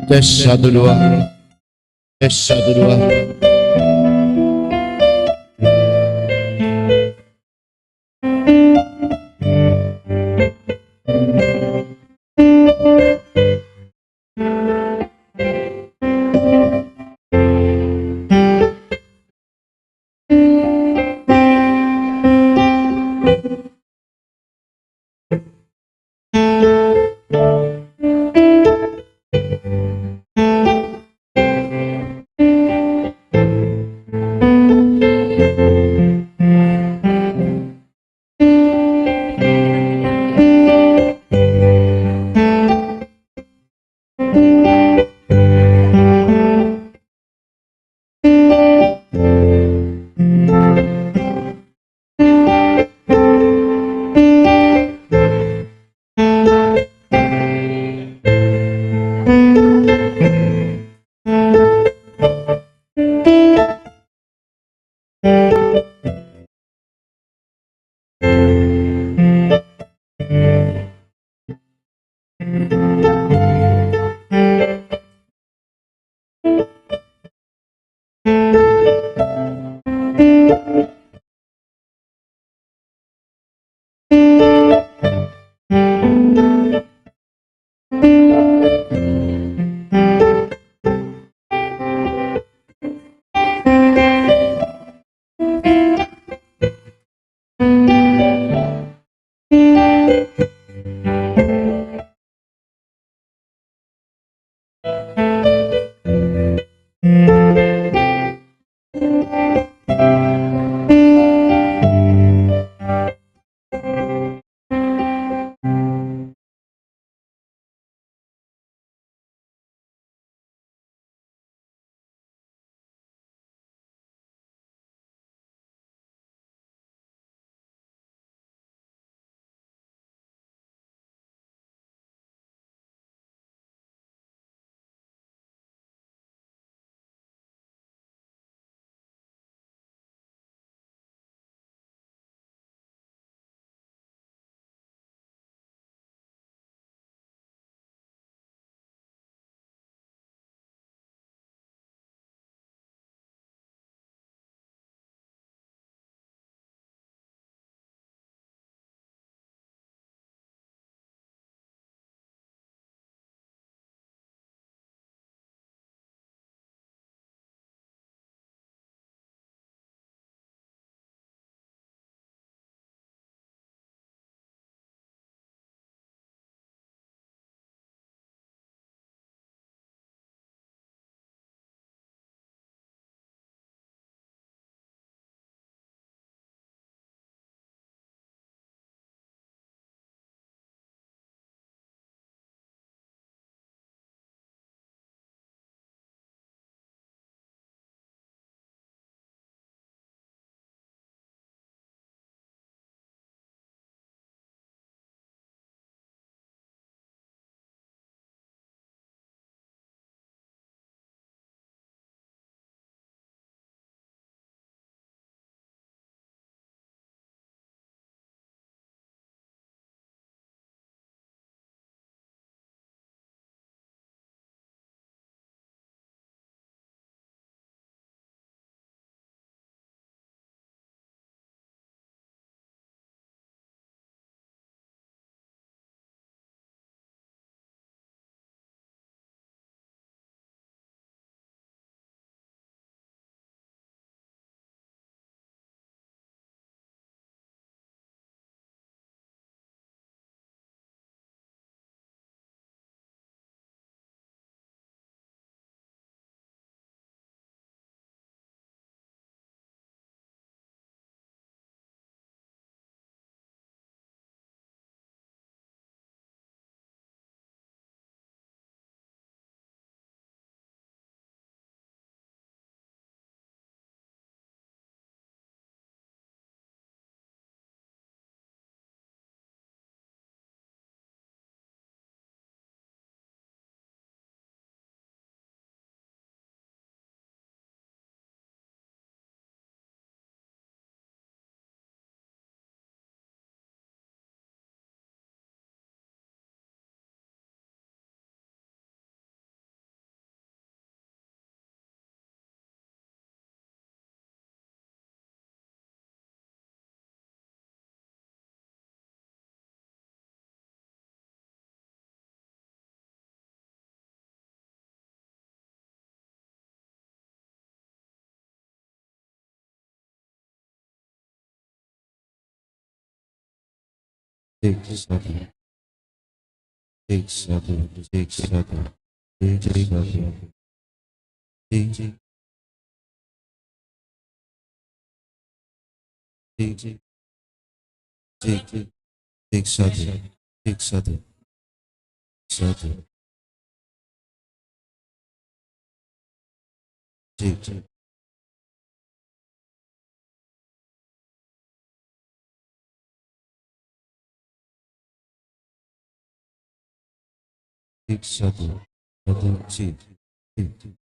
Tes 1 2, tes 1 2. satu, satu, satu, satu, satu, satu, satu, satu, satu,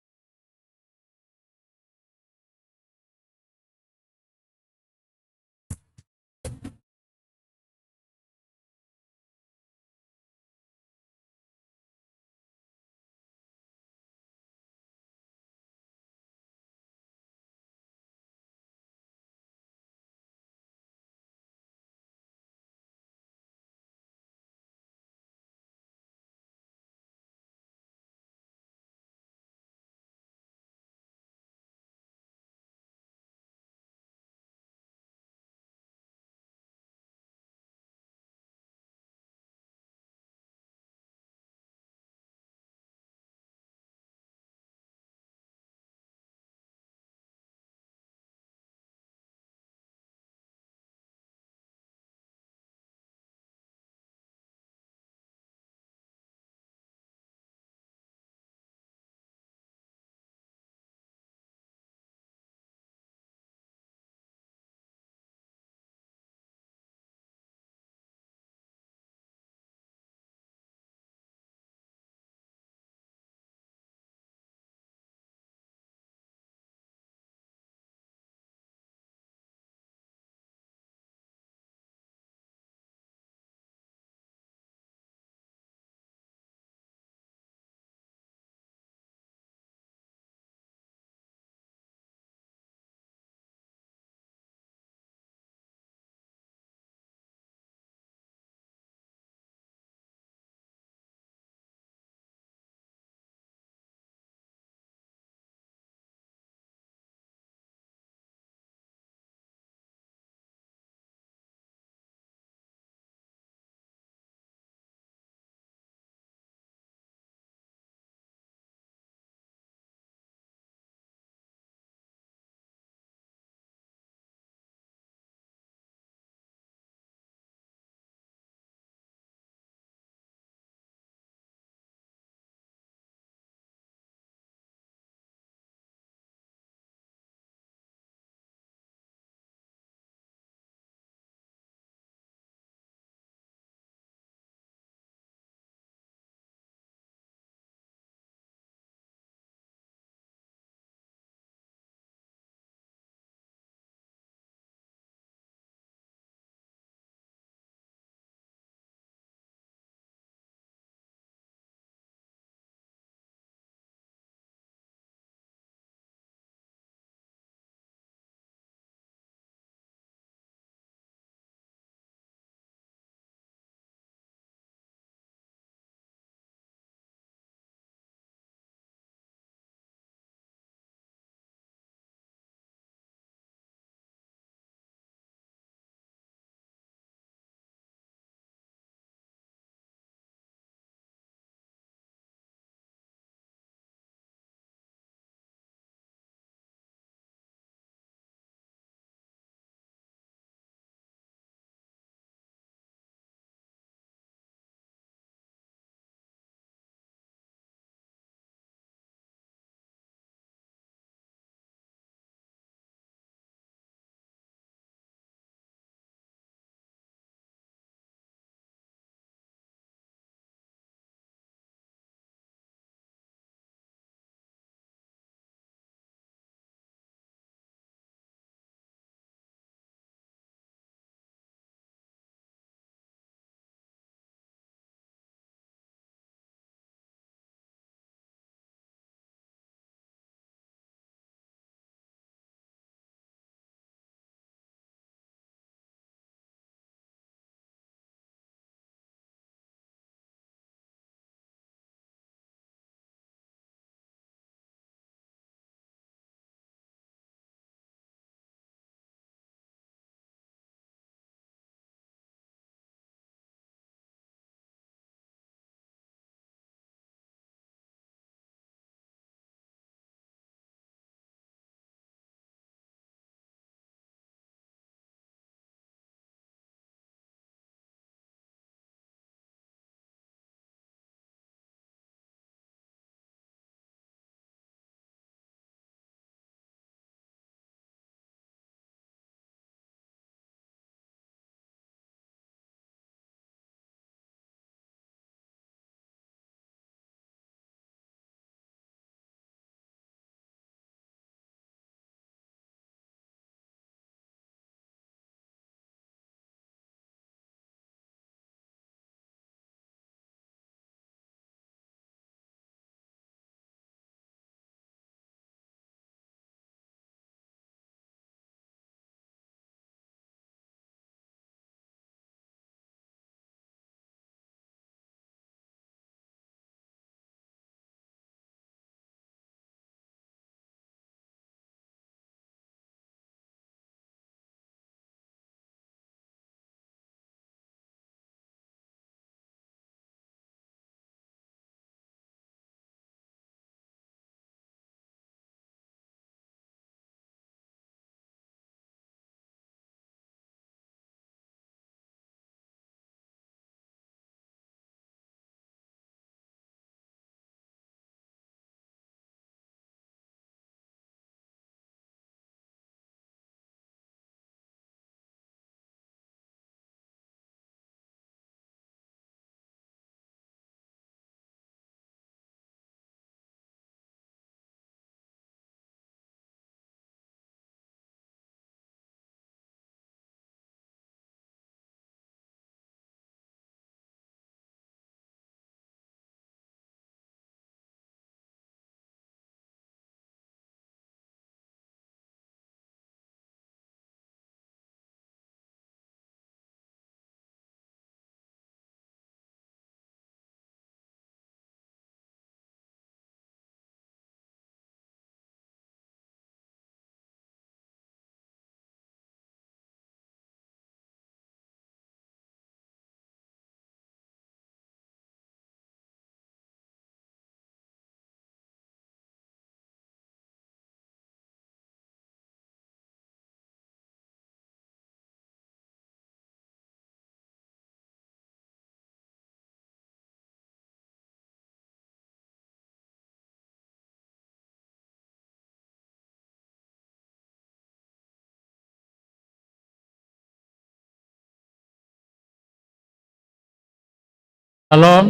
Shalom,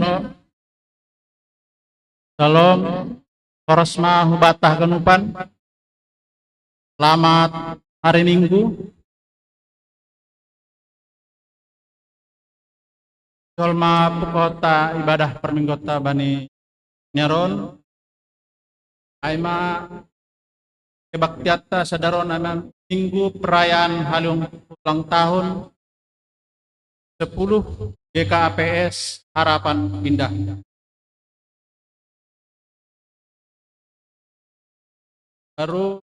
shalom, korosma hubatah kenupan. Selamat hari Minggu. Jolma pukota ibadah perminggota bani nyaron. Aima kebaktiata sadaron anak minggu perayaan halung ulang tahun 10 GKAPS Harapan Indah. Baru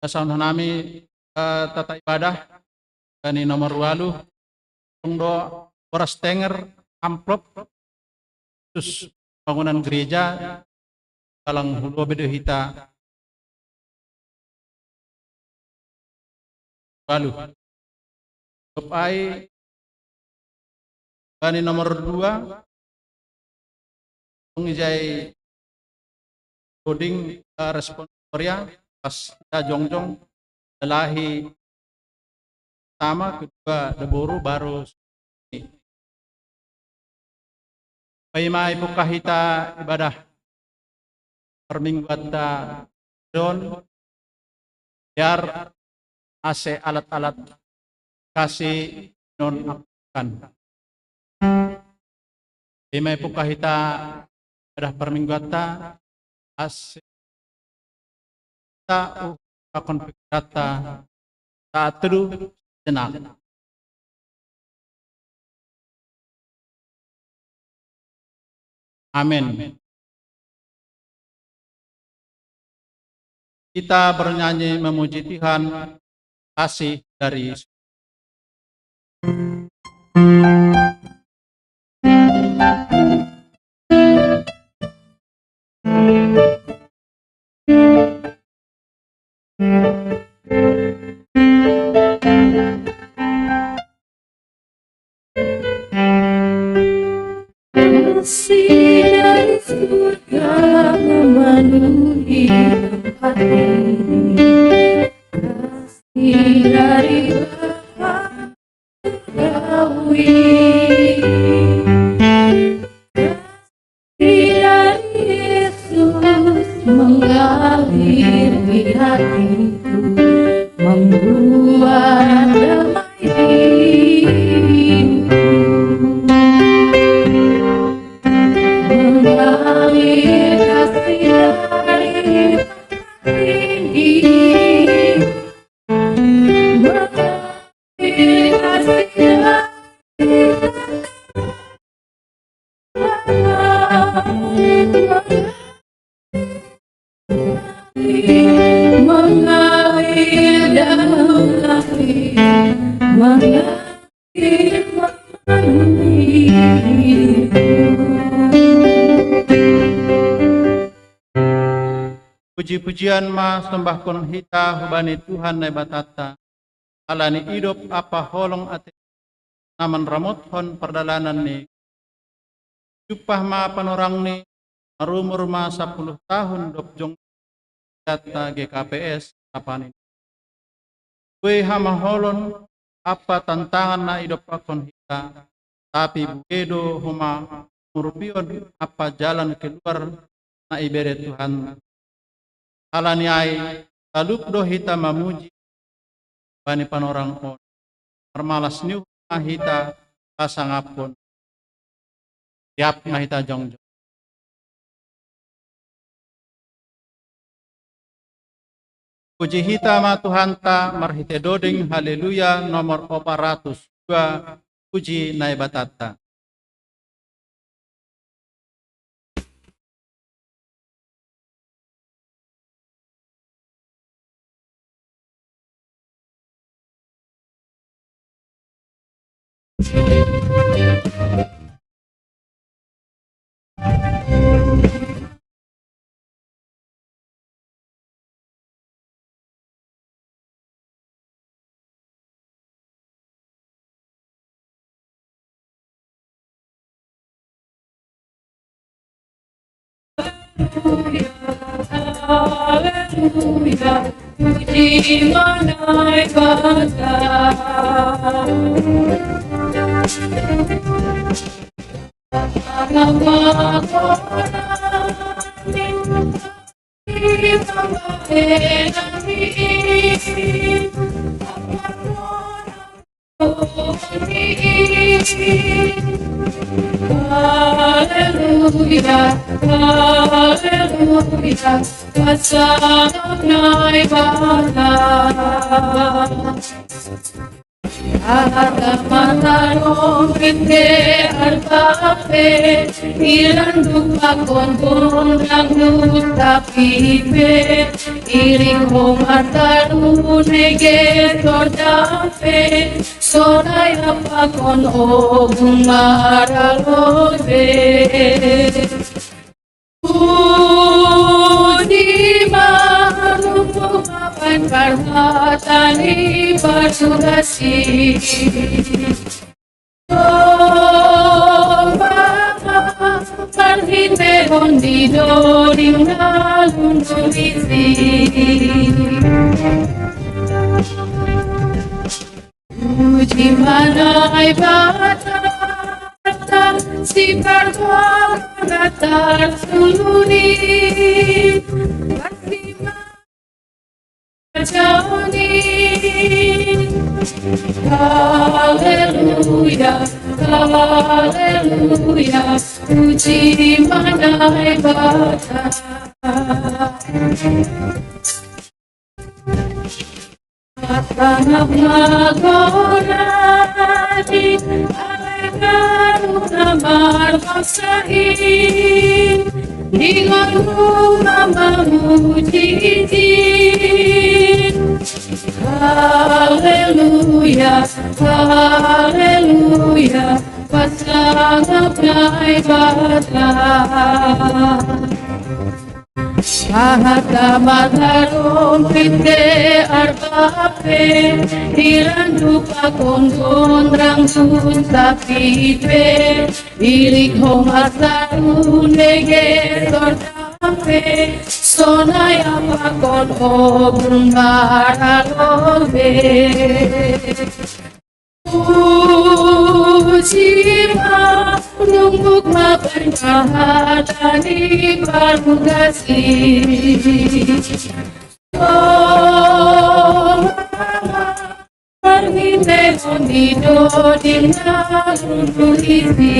saun nami tata ibadah bani nomor 8 tungdo boras tenger amplop terus bangunan gereja kalang hulu bedo hita lalu kepai bani nomor 2 pengijai coding responsoria pas kita jongjong delahi pertama kedua deboru baru paimai pukahita ibadah permingguata don biar ase alat-alat kasih non akan paimai pukahita ibadah permingguata ase ta konfigurata ta teru tenang. Amin. Kita bernyanyi memuji Tuhan kasih dari kasih dari surga memenuhi hati ini, kasih dari Bapa surgawi, kasih dari Yesus mengalir di hatiku, membuat damai hidupku. Mengalir kasih dari ini, mengalir kasih dari mengalir dan mengalir memenuhi puji-pujian ma sembah kon hita hubani Tuhan na batata alani hidup apa holong ate naman ramot hon perdalanan ni jupah ma panorang ni marumur ma 10 tahun dop jong data GKPS apa ni kue hama holon apa tantangan na hidup akon hita tapi buedo huma murupion apa jalan keluar na ibere Tuhan alani ai taluk do hita mamuji bani panorang on permalas niu mahita pasangapon tiap mahita jongjong puji hita ma Tuhan ta marhite doding haleluya nomor 402 puji nai batata. Haleluya, puji manai bata. Hallelujah, hallelujah, pasangan ibadah. Mataron kinde artape ilan dupa kondon rangut tapipe iring hong artaru nege tordape sonay apakon ogung maralobe Puji manunggu mapan parmatani parsugasi Oh mama parhite hondi doring nalun tulisi Puji manay bata si pardon natar suluni Kasima jani Hallelujah, hallelujah Puji manai bata Tanah magorani Alegaru namar basahi Dengan namamu jijin Haleluya, haleluya Pasangan ibadah Mahata mataron pite arbape Ilan dupa kondon rangsun tapitwe Ilik hong ataru nege tordape Sonay apakon ogun maralobe Puji manunggu mapan pahatani parmugasi Oh parhite hondi doding nalun tulisi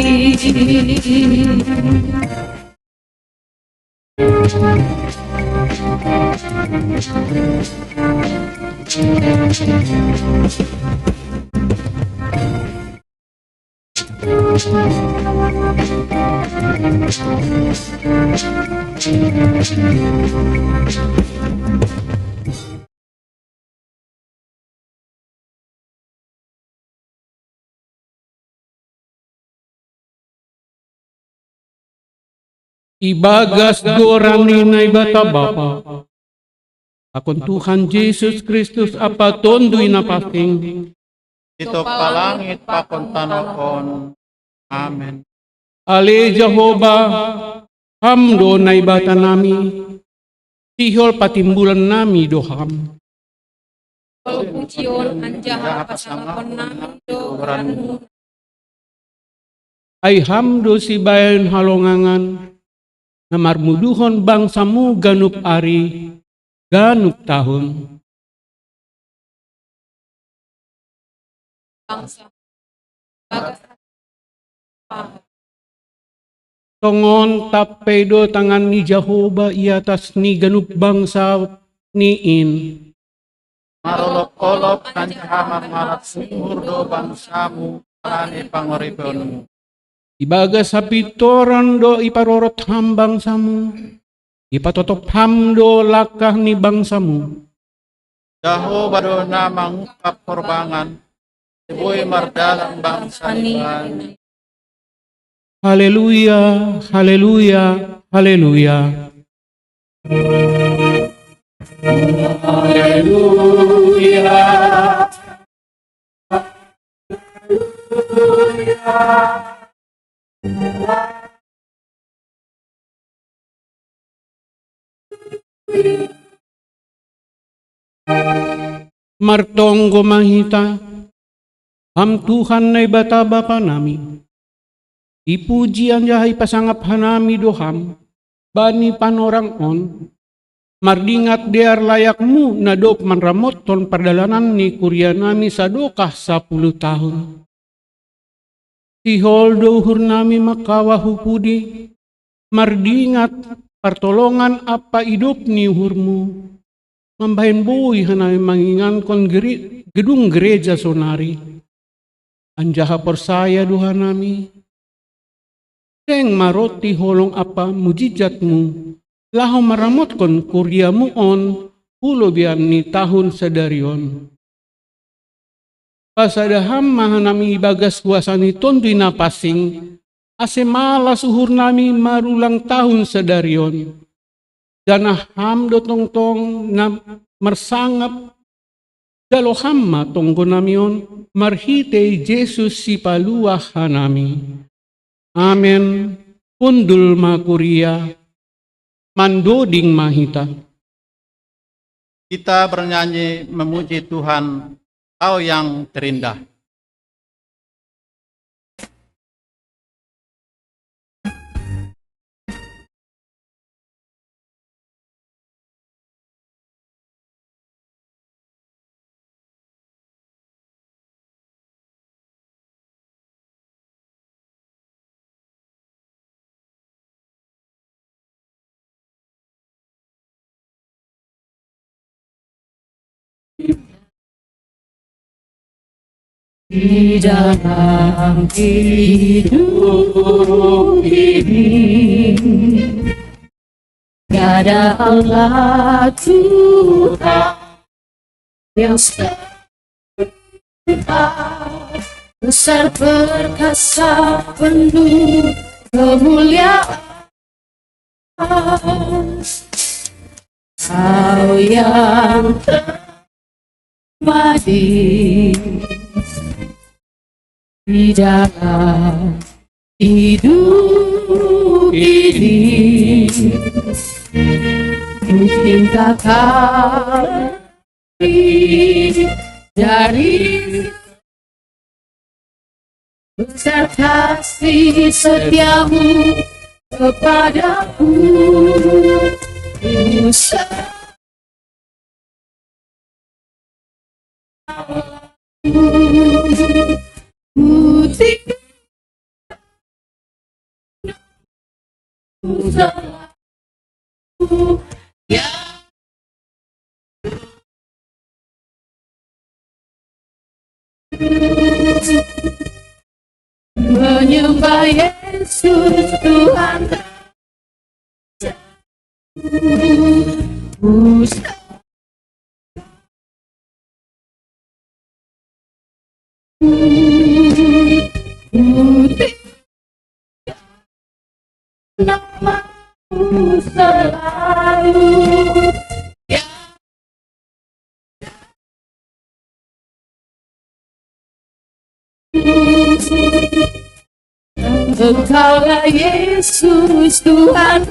Ibagas gorani na ibata Bapa. Akon Tuhan Yesus Kristus apa tondoy na pasting. Ito palangit pakon tanokon. Amen. Ale Jehovah, hamdo na ibata nami. Tihol patimbulan nami doham. Pujion anjaha pasangapon namin doran Ay hamdo si bayan halongangan. Na marmuduhon bangsamu ganup ari, ganup tahun. bangsa bagas Tongon tapedo tangan ni Jehovah iatas ni ganup bangsa niin. Marolok-olok kanjahamang marat sumur do bangsamu alani pangoribonmu. Ibaga sa pitoran do iparorot ham bangsamu. Ipatotop ham do lakah ni bangsamu. Jehovah do namang ungkap korbangan. Ibu'y mardalang bangsa iban. Haleluya, haleluya, haleluya. Martong gumahita, ham Tuhan na ibata Bapa nami. Ipujian jahai pasangap hanami doham, bani panorang on, mardingat dear layakmu nadop manramot ton perdalanan ni kuryanami sadokah 10 tahun. Tihol dohur nami makawahu pudi, mardingat pertolongan apa hidup ni hurmu, mambahin boy hanami mangingankon gedung gereja sonari. Anjaha persaya duha nami, Deng maroti holong apa mujizatmu, laho maramotkon kuryamu on, pulo bian ni tahun sedarion. Pasadaham mahanami bagas kuasani tontui napasing, ase malas uhur nami marulang tahun sedarion. Danah ham do tong na mersangap, dalo hamma tonggo namion, marhite Jesus si paluah hanami. Amen. Pundul makuria, mandoding mahita. Kita bernyanyi memuji Tuhan, Kau yang terindah. Di dalam hidup ini, tiada Allah Tuhan yang besar perkasa penuh kemuliaan. Kau yang termadi di dalam hidup ini, mungkinkah kau dari besar kasih setiamu kepadaku, putih yang menyembah Yesus Tuhan, putih namamu selalu yang Engkaulah Yesus Tuhan.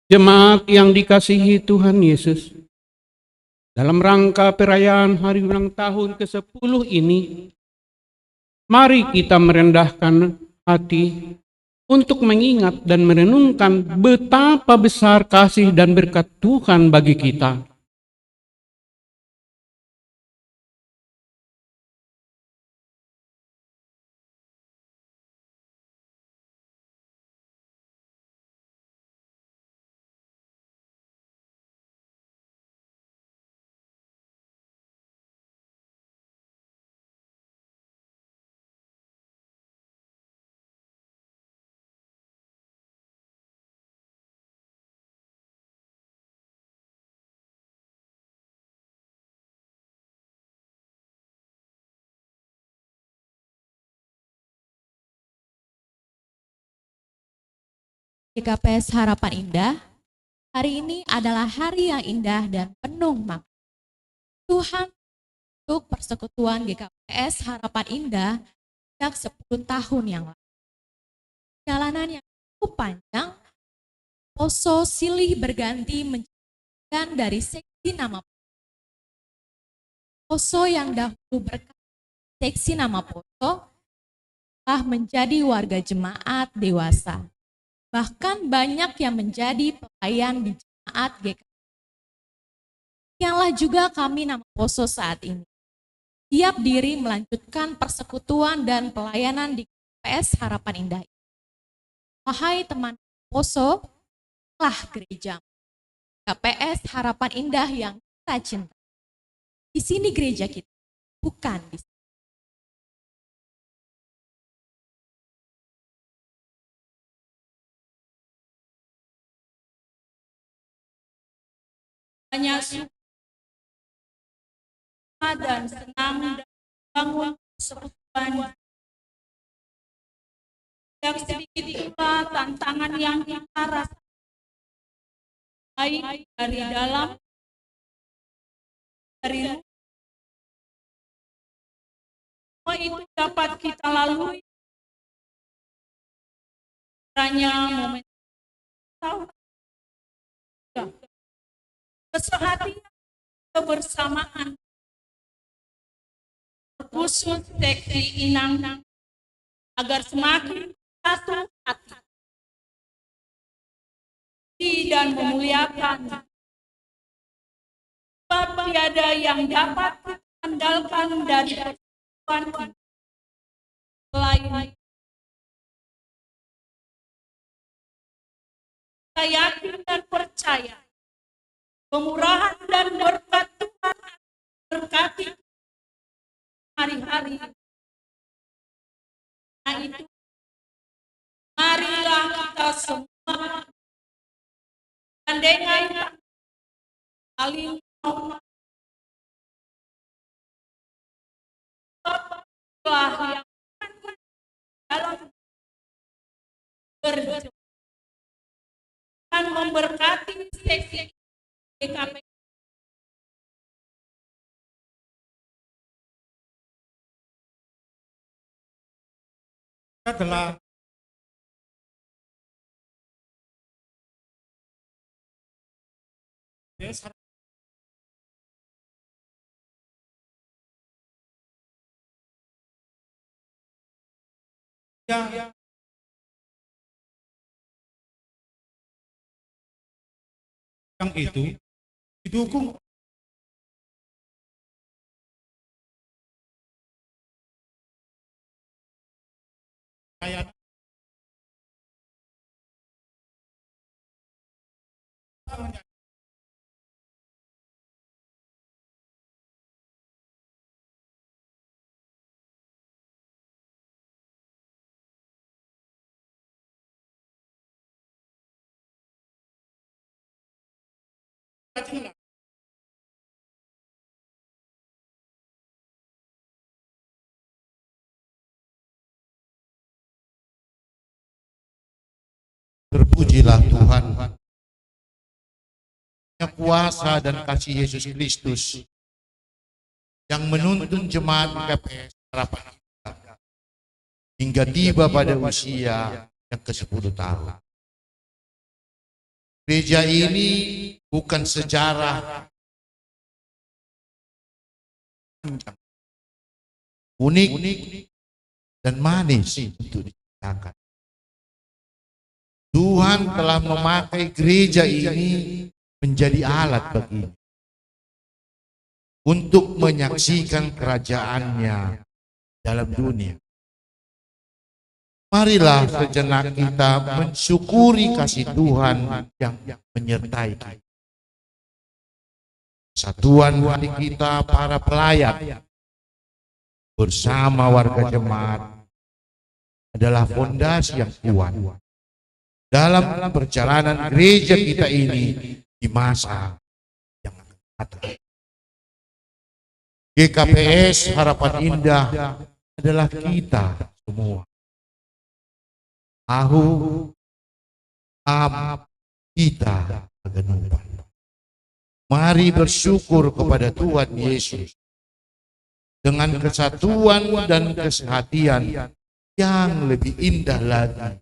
Jemaat yang dikasihi Tuhan Yesus, dalam rangka perayaan hari ulang tahun ke-10 ini, mari kita merendahkan hati untuk mengingat dan merenungkan betapa besar kasih dan berkat Tuhan bagi kita. GKPS Harapan Indah, hari ini adalah hari yang indah dan penuh makna. Tuhan untuk persekutuan GKPS Harapan Indah sejak 10 tahun yang lalu. Perjalanan yang cukup panjang, poso silih berganti menjadikan dari seksi nama Poso yang dahulu berkat seksi nama Poso telah menjadi warga jemaat dewasa. Bahkan banyak yang menjadi pelayan di jemaat GKP. Demikianlah juga kami nama Poso saat ini. Siap diri melanjutkan persekutuan dan pelayanan di KPS Harapan Indah. Wahai teman Poso, telah gereja KPS Harapan Indah yang kita cinta. Di sini gereja kita, bukan di sini. Hanya suka dan senang dan bangun persekutuan. Dan sedikit pula tantangan yang kita rasakan, baik dari dalam, dari luar. Semua itu dapat kita lalui hanya momen tahun keseharian kebersamaan khusus seksi inang agar semakin satu hati dan memuliakan. Sebab tiada yang dapat kita andalkan dari persekutuan selain kita yakin dan percaya kemurahan dan berkat Tuhan berkati hari-hari. Nah itu, marilah kita semua gandengan saling yang dalam berjuang dan memberkati seksi GKP. Adalah yang itu didukung layanan Terpujilah Tuhan, kuasa dan kasih Yesus Kristus yang menuntun jemaat KPS Harapan Indah hingga tiba pada usia yang ke-10 tahun. Gereja ini bukan sejarah panjang, unik dan manis untuk diceritakan. Tuhan telah memakai gereja ini menjadi alat baginya untuk menyaksikan kerajaannya dalam dunia. Marilah sejenak kita mensyukuri kasih Tuhan yang menyertai kita. Satuan hati kita para pelayan bersama warga jemaat adalah fondasi yang kuat dalam perjalanan gereja kita ini di masa yang akan datang. GKPS Harapan Indah adalah kita semua. Kita Aganupan. Mari bersyukur kepada Tuhan Yesus dengan kesatuan dan kesehatian yang lebih indah lagi.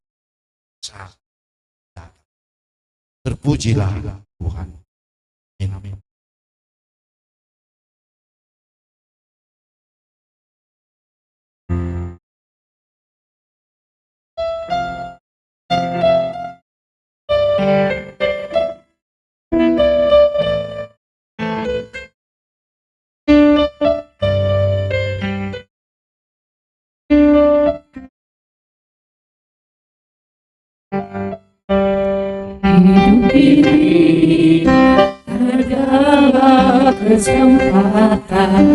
Terpujilah Tuhan. Amin. ini adalah kesempatan.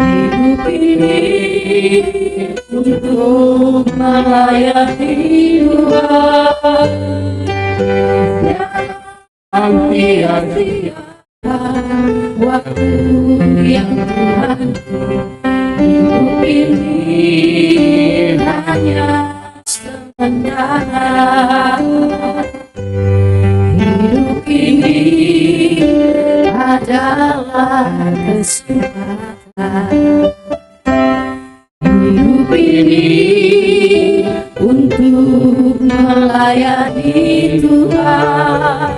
Hidup ini untuk melayani Tuhan. Jangan sia-siakan waktu yang Tuhan beri. Hidup ini hanya sementara. Hidup ini adalah kesempatan. Hidup ini untuk melayani Tuhan.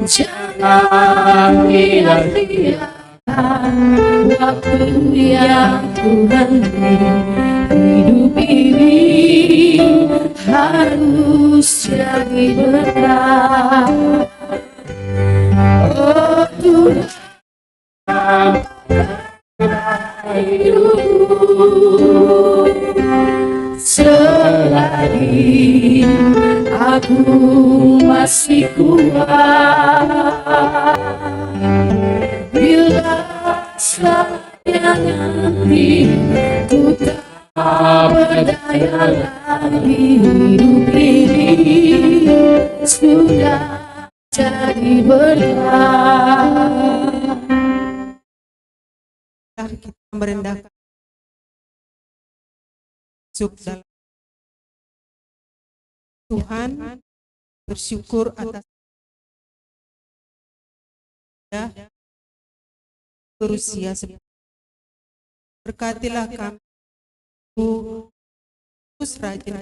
Jangan sia-siakan waktu yang Tuhan beri. Hidup ini harus jadi berkah. Oh Tuhan, hidupku selagi aku masih kuat. Bila saatnya nanti ku tak berdaya lagi, hidup ini sudah jadi berkah. Mari kita merendahkan masuk dalam Tuhan, bersyukur atas berusia berkatilah kami terus rajin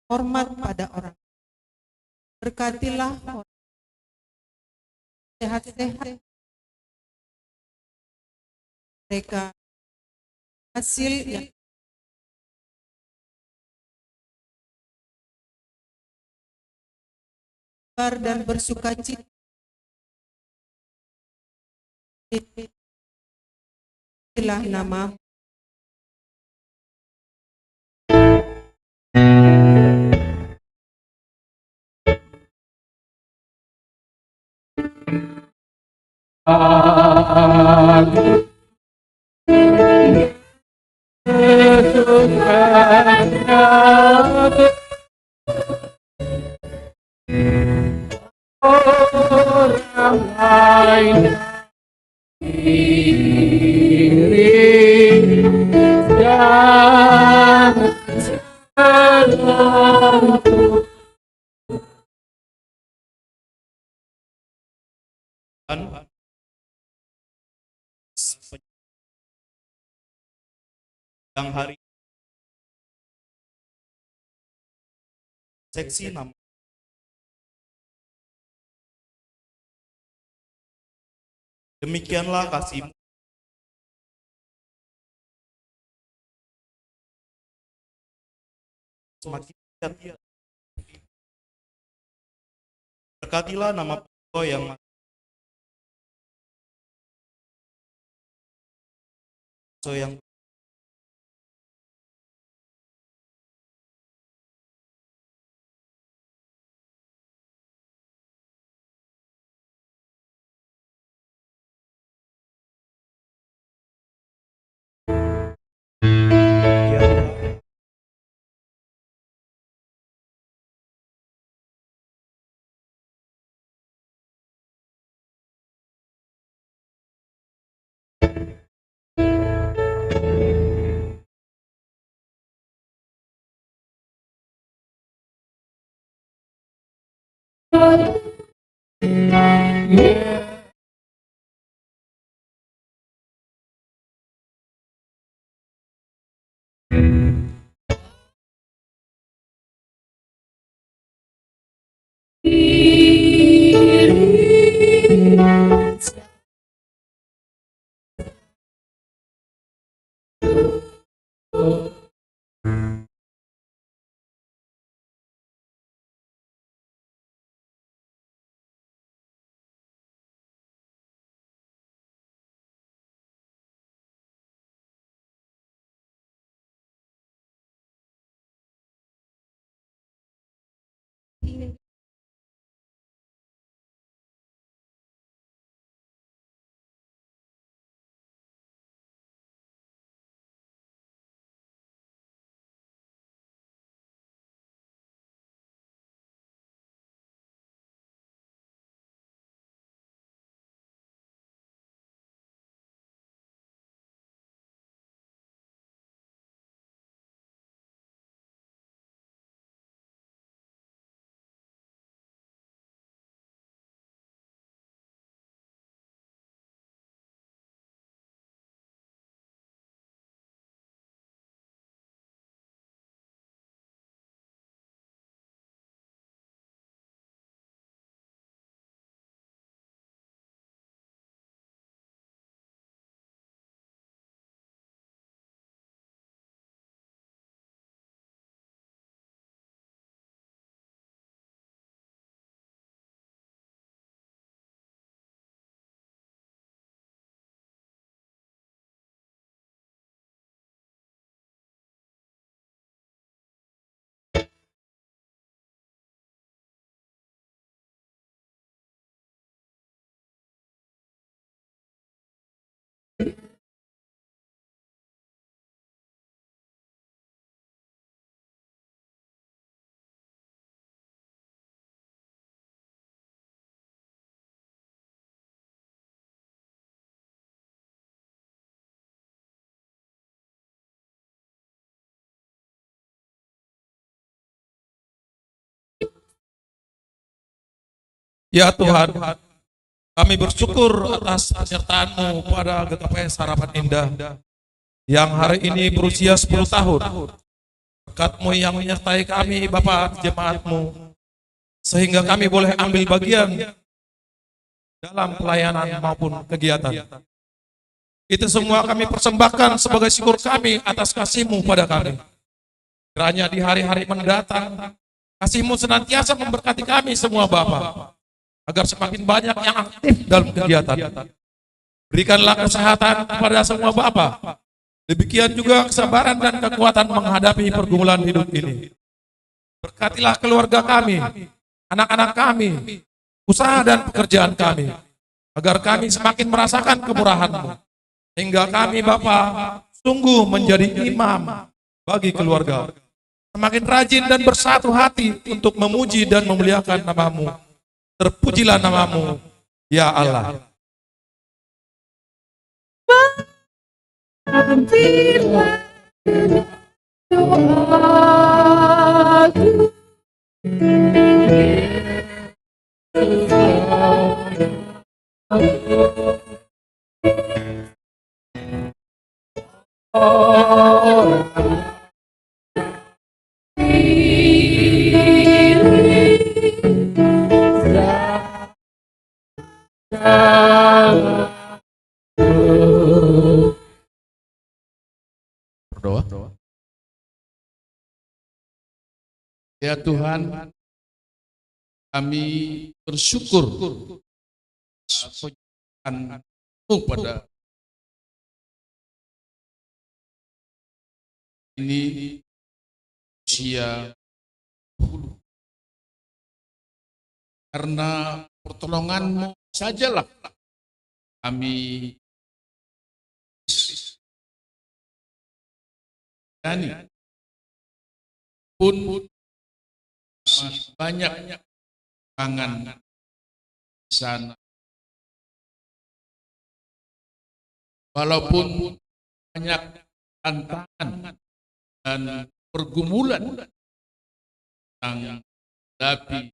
hormat pada orang, berkatilah sehat-sehat mereka hasil yang dan bersukacita. Inilah nama orang lain diri dan selalu yang hari seksi nama demikianlah kasihmu semakin setia. Berkatilah nama Engkau yang yang Ya Tuhan, kami bersyukur atas penyertaan-Mu pada GKPS Harapan Indah yang hari ini berusia 10 tahun. Berkat-Mu yang menyertai kami, Bapak jemaat-Mu, sehingga kami boleh ambil bagian dalam pelayanan maupun kegiatan. Itu semua kami persembahkan sebagai syukur kami atas kasih-Mu pada kami. Kiranya di hari-hari mendatang, kasih-Mu senantiasa memberkati kami semua Bapak, agar semakin banyak yang aktif dalam kegiatan. Berikanlah kesehatan kepada semua Bapak. Demikian juga kesabaran dan kekuatan menghadapi pergumulan hidup ini. Berkatilah keluarga kami, anak-anak kami, usaha dan pekerjaan kami, agar kami semakin merasakan kemurahan-Mu. Hingga kami Bapak sungguh menjadi imam bagi keluarga. Semakin rajin dan bersatu hati untuk memuji dan memuliakan nama-Mu. Terpujilah nama-Mu, ya Allah. Ambillah doaku. Berdoa. Ya Tuhan, kami bersyukur atas penyertaan-Mu pada ini usia 10. Karena pertolongan-Mu sajalah kami berani pun masih banyak tangan di sana. Walaupun banyak tantangan dan pergumulan yang dihadapi,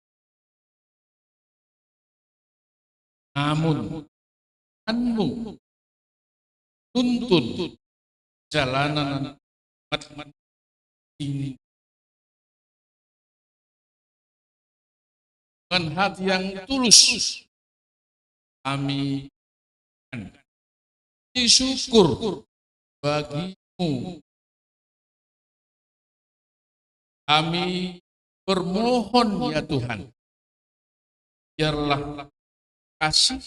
namun Tuhan-Mu tuntun jalanan umat ini dengan hati yang tulus. Kami syukur bagi-Mu. Kami bermohon ya Tuhan, biarlah kasih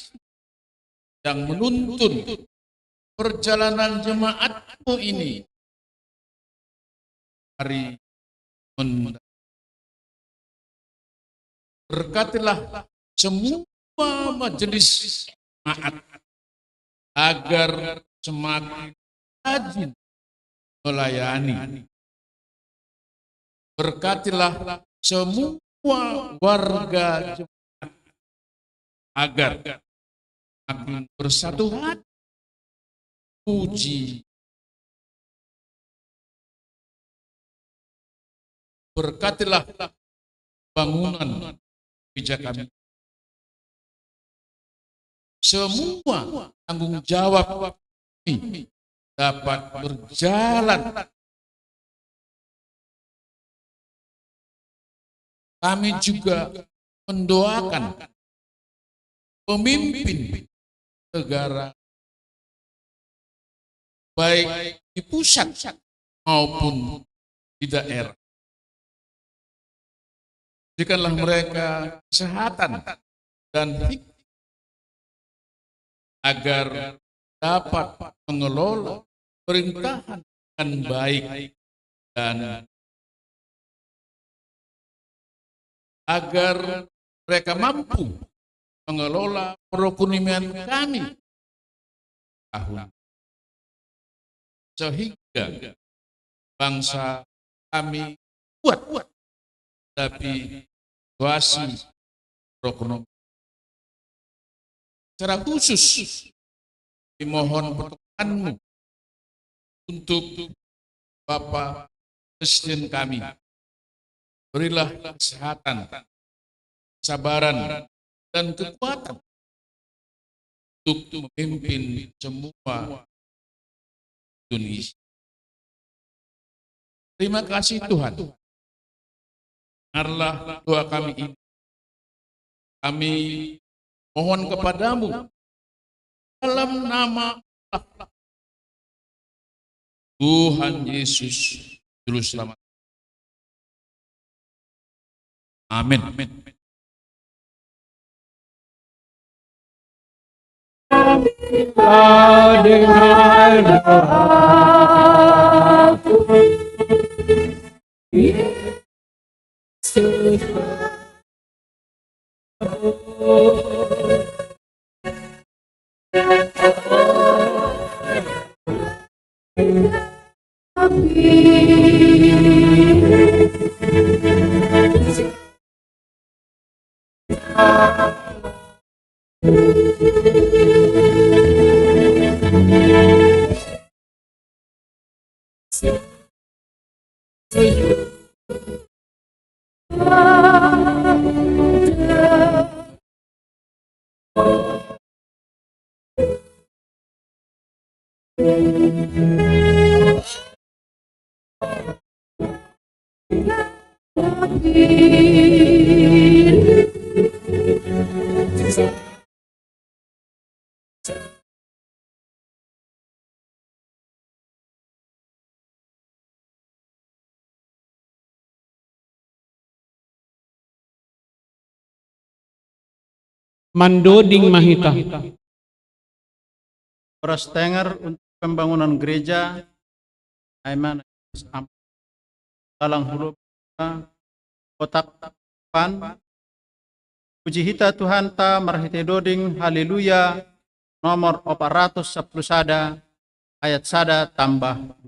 yang menuntun perjalanan jemaat-Mu ini hari mendatang. Berkatilah semua majelis jemaat agar semakin rajin melayani. Berkatilah semua warga jemaat agar semakin bersatu hati. Puji. Berkatilah bangunan gereja kami. Semua tanggung jawab kami dapat berjalan. Kami juga mendoakan pemimpin negara, baik di pusat maupun di daerah. Berikanlah mereka kesehatan dan hikmat agar dapat mengelola pemerintahan dengan baik dan agar mereka mampu mengelola perekonomian kami tahun sehingga bangsa kami kuat tapi situasi perekonomian. Secara khusus dimohon pertolonganmu untuk Bapak Presiden kami. Berilah kesehatan, kesabaran, dan kekuatan untuk memimpin semua Indonesia. Terima kasih Tuhan. Dengarlah doa kami ini. Kami mohon kepadamu dalam nama Allah, Tuhan Yesus Juru Selamat. Amin. Dengar doaku, Yesus. Mandoding Mahita. Prastenger untuk pembangunan gereja, Aiman Talang Hulu Kotak Pan. Puji hita Tuhan ta marhite doding haleluya nomor 411 ayat 1 tambah.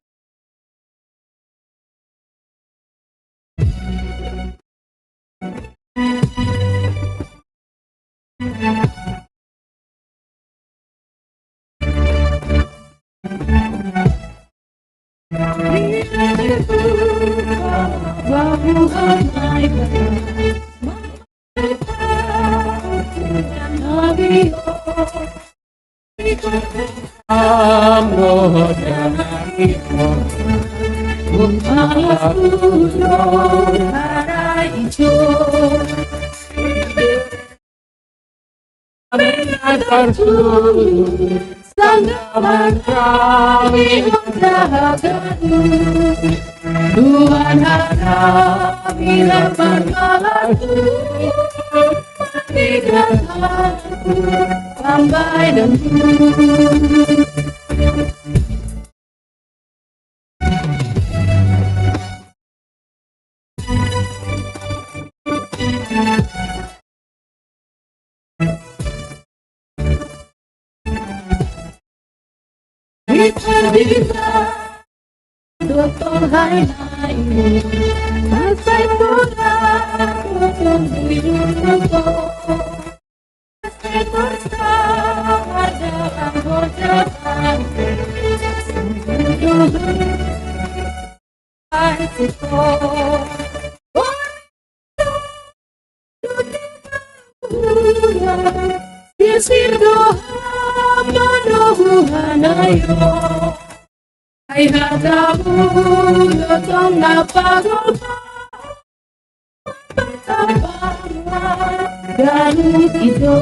Tuhan harap bila berlalu tidak sampai dan Terima Tuhan naik Masai pulang Tuhan hidupku Masai bersama dalam perjalanan Tuhan hatiku Sisir doa penuhan ayo Hai hadamu datang napagol dan itu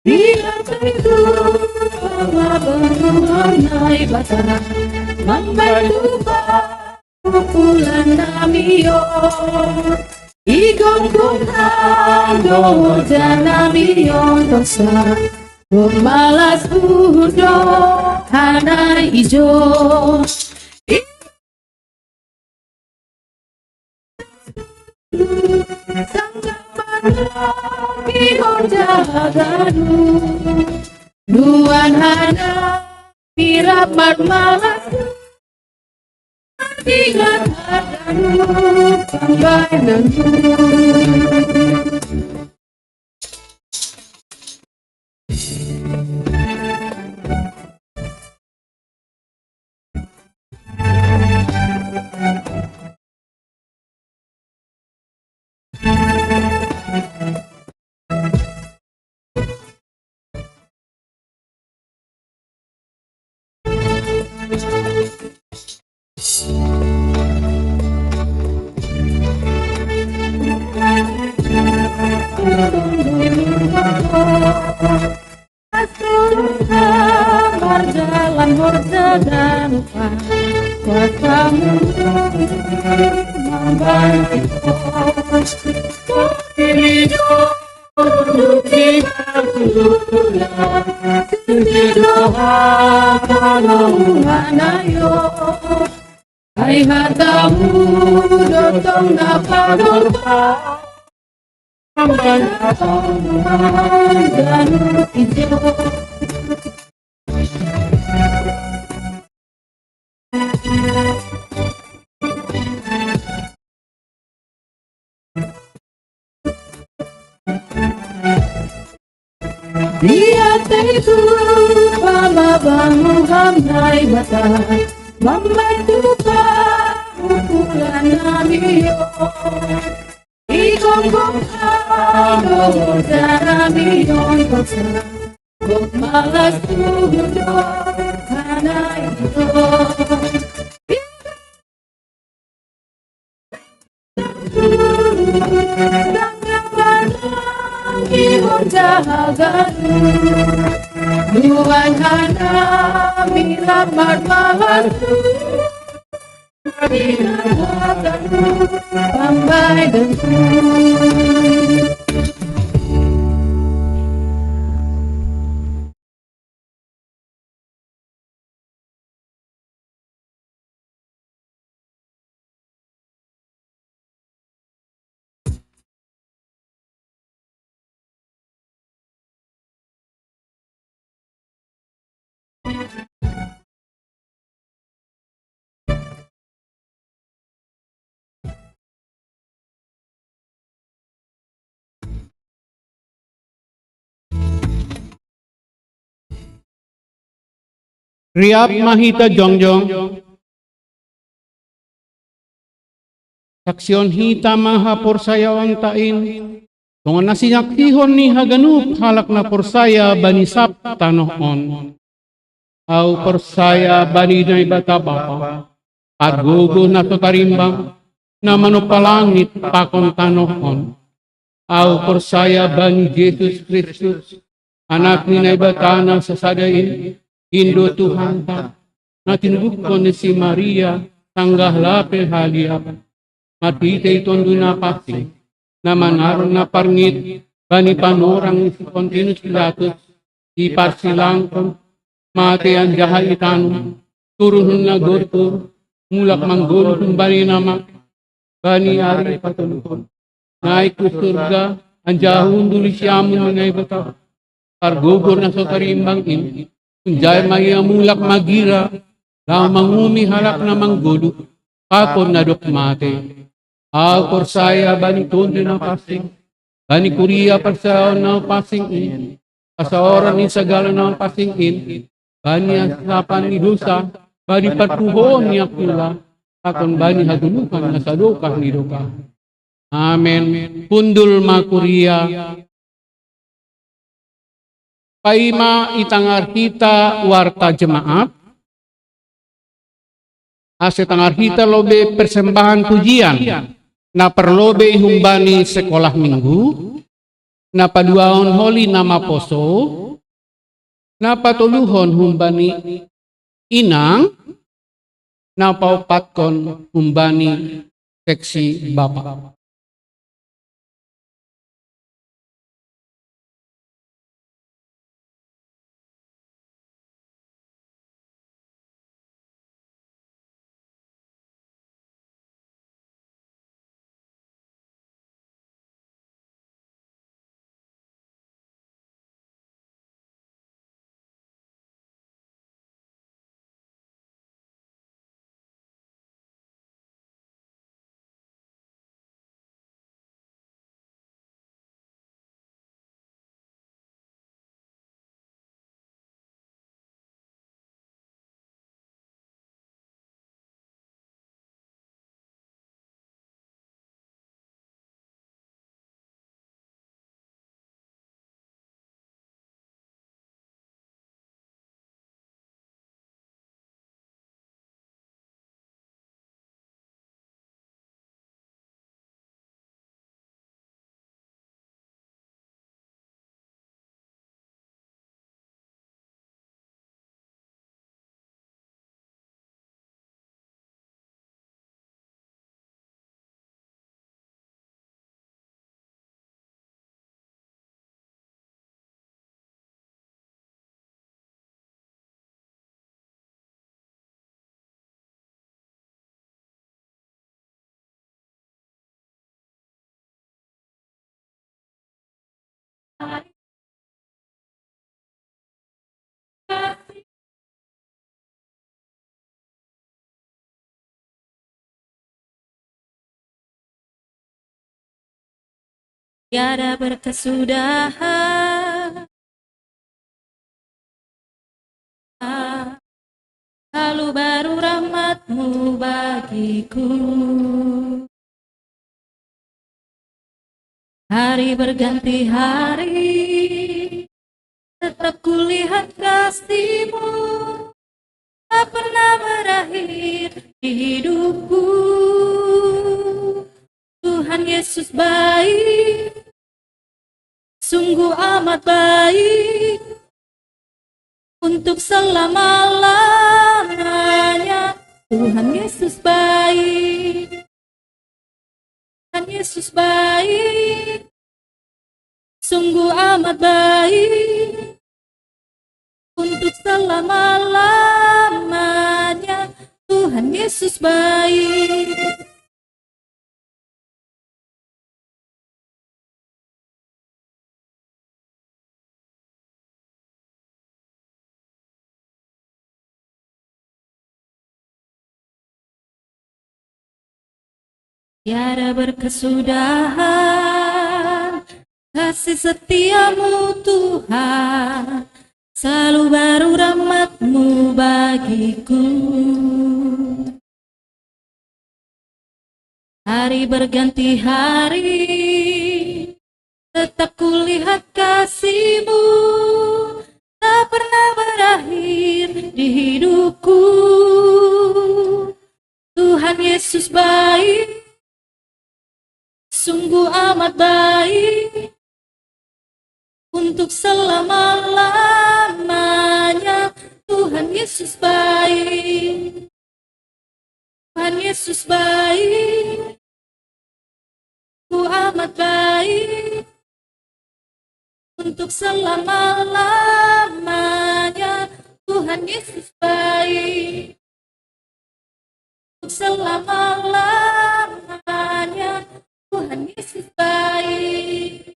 Bila itu mengenai batang membantu pukulan namio igong kunang doja namio dosa malas udo hana ijo Nuan hana piramat malas Ingat hadamu pembaikanmu Berjalan berjalan kuasamu membantu hidup di doa penuhan ayo Hai hatamu datang napagol dan itu Dia itu Bama bangun hamdai batang membantu pukulan namio Ikong kongkado namio kosa Kok malas tudo karena itu Tuhan hana miramat malas Pambai dan Riap mahita jongjong Saksion hita maha porsayawan tain Tungan nasinyak tihon ni haganup halak na porsaya bani sap tanohon Au porsaya bani na ibata bapa Paggugo na tarimbang na manupalangit pakon tanohon Au porsaya bani Jesus Kristus Anak ni na ibata na sasadain Indo Tuhan ta, na tinubukon ni si Maria, tanggah lapel haliap, matitay tondo na pati, na manaron na parngit, bani panorang ni si Pontius Pilatus, iparsilangkon, mate ang jahaitan, turun na gorto, mulak manggol kumbani nama, bani ari patulukon. Naik ke surga, anjahun duli siamun ngay bata, pargugor na sa karimbang in, kunjay maya mulak magira, lao mangumi halak na manggolo, kapon na dok mate. Ako saya bani tondo na pasing, bani kuriya parsaon na pasing in, kasaoran ni sagala na pasing in, bani asapan ni dosa, bani patuhon ni akula, akon bani hadulukan na sadukah ni doka. Amen. Pundul makuriya. Paima itangar kita warta jemaat. Ase tangar kita lobe persembahan pujian. Na perlobe humbani sekolah minggu. Na paduaon holi nama poso. Na patuluhon humbani inang. Na paupatkon humbani seksi bapak. Tiada berkesudahan, lalu baru rahmat-Mu bagiku. Hari berganti hari, tetap kulihat kasih-Mu, tak pernah berakhir di hidupku. Tuhan Yesus baik, sungguh amat baik, untuk selama-lamanya. Tuhan Yesus baik, Tuhan Yesus baik, sungguh amat baik, untuk selama-lamanya. Tuhan Yesus baik. Tiada berkesudahan, kasih setia-Mu Tuhan, selalu baru rahmat-Mu bagiku. Hari berganti hari, tetap kulihat kasih-Mu, tak pernah berakhir di hidupku. Tuhan Yesus baik, sungguh amat baik, untuk selama-lamanya. Tuhan Yesus baik, Tuhan Yesus baik, sungguh amat baik, untuk selama-lamanya. Tuhan Tuhan Yesus baik. Untuk selama-lamanya Tuhan Yesus baik.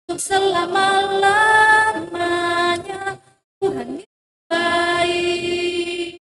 Untuk selama-lamanya Tuhan Yesus baik.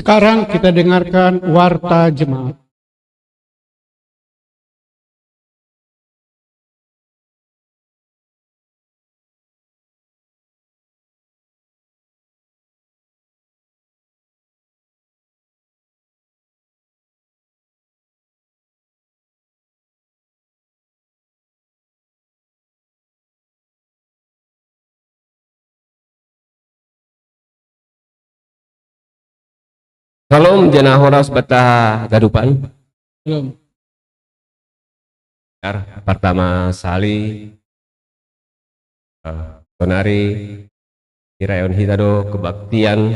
Sekarang kita dengarkan warta jemaat. Salam jana horas betah gadupan. Belum. Pertama sali tonari irayon hitado kebaktian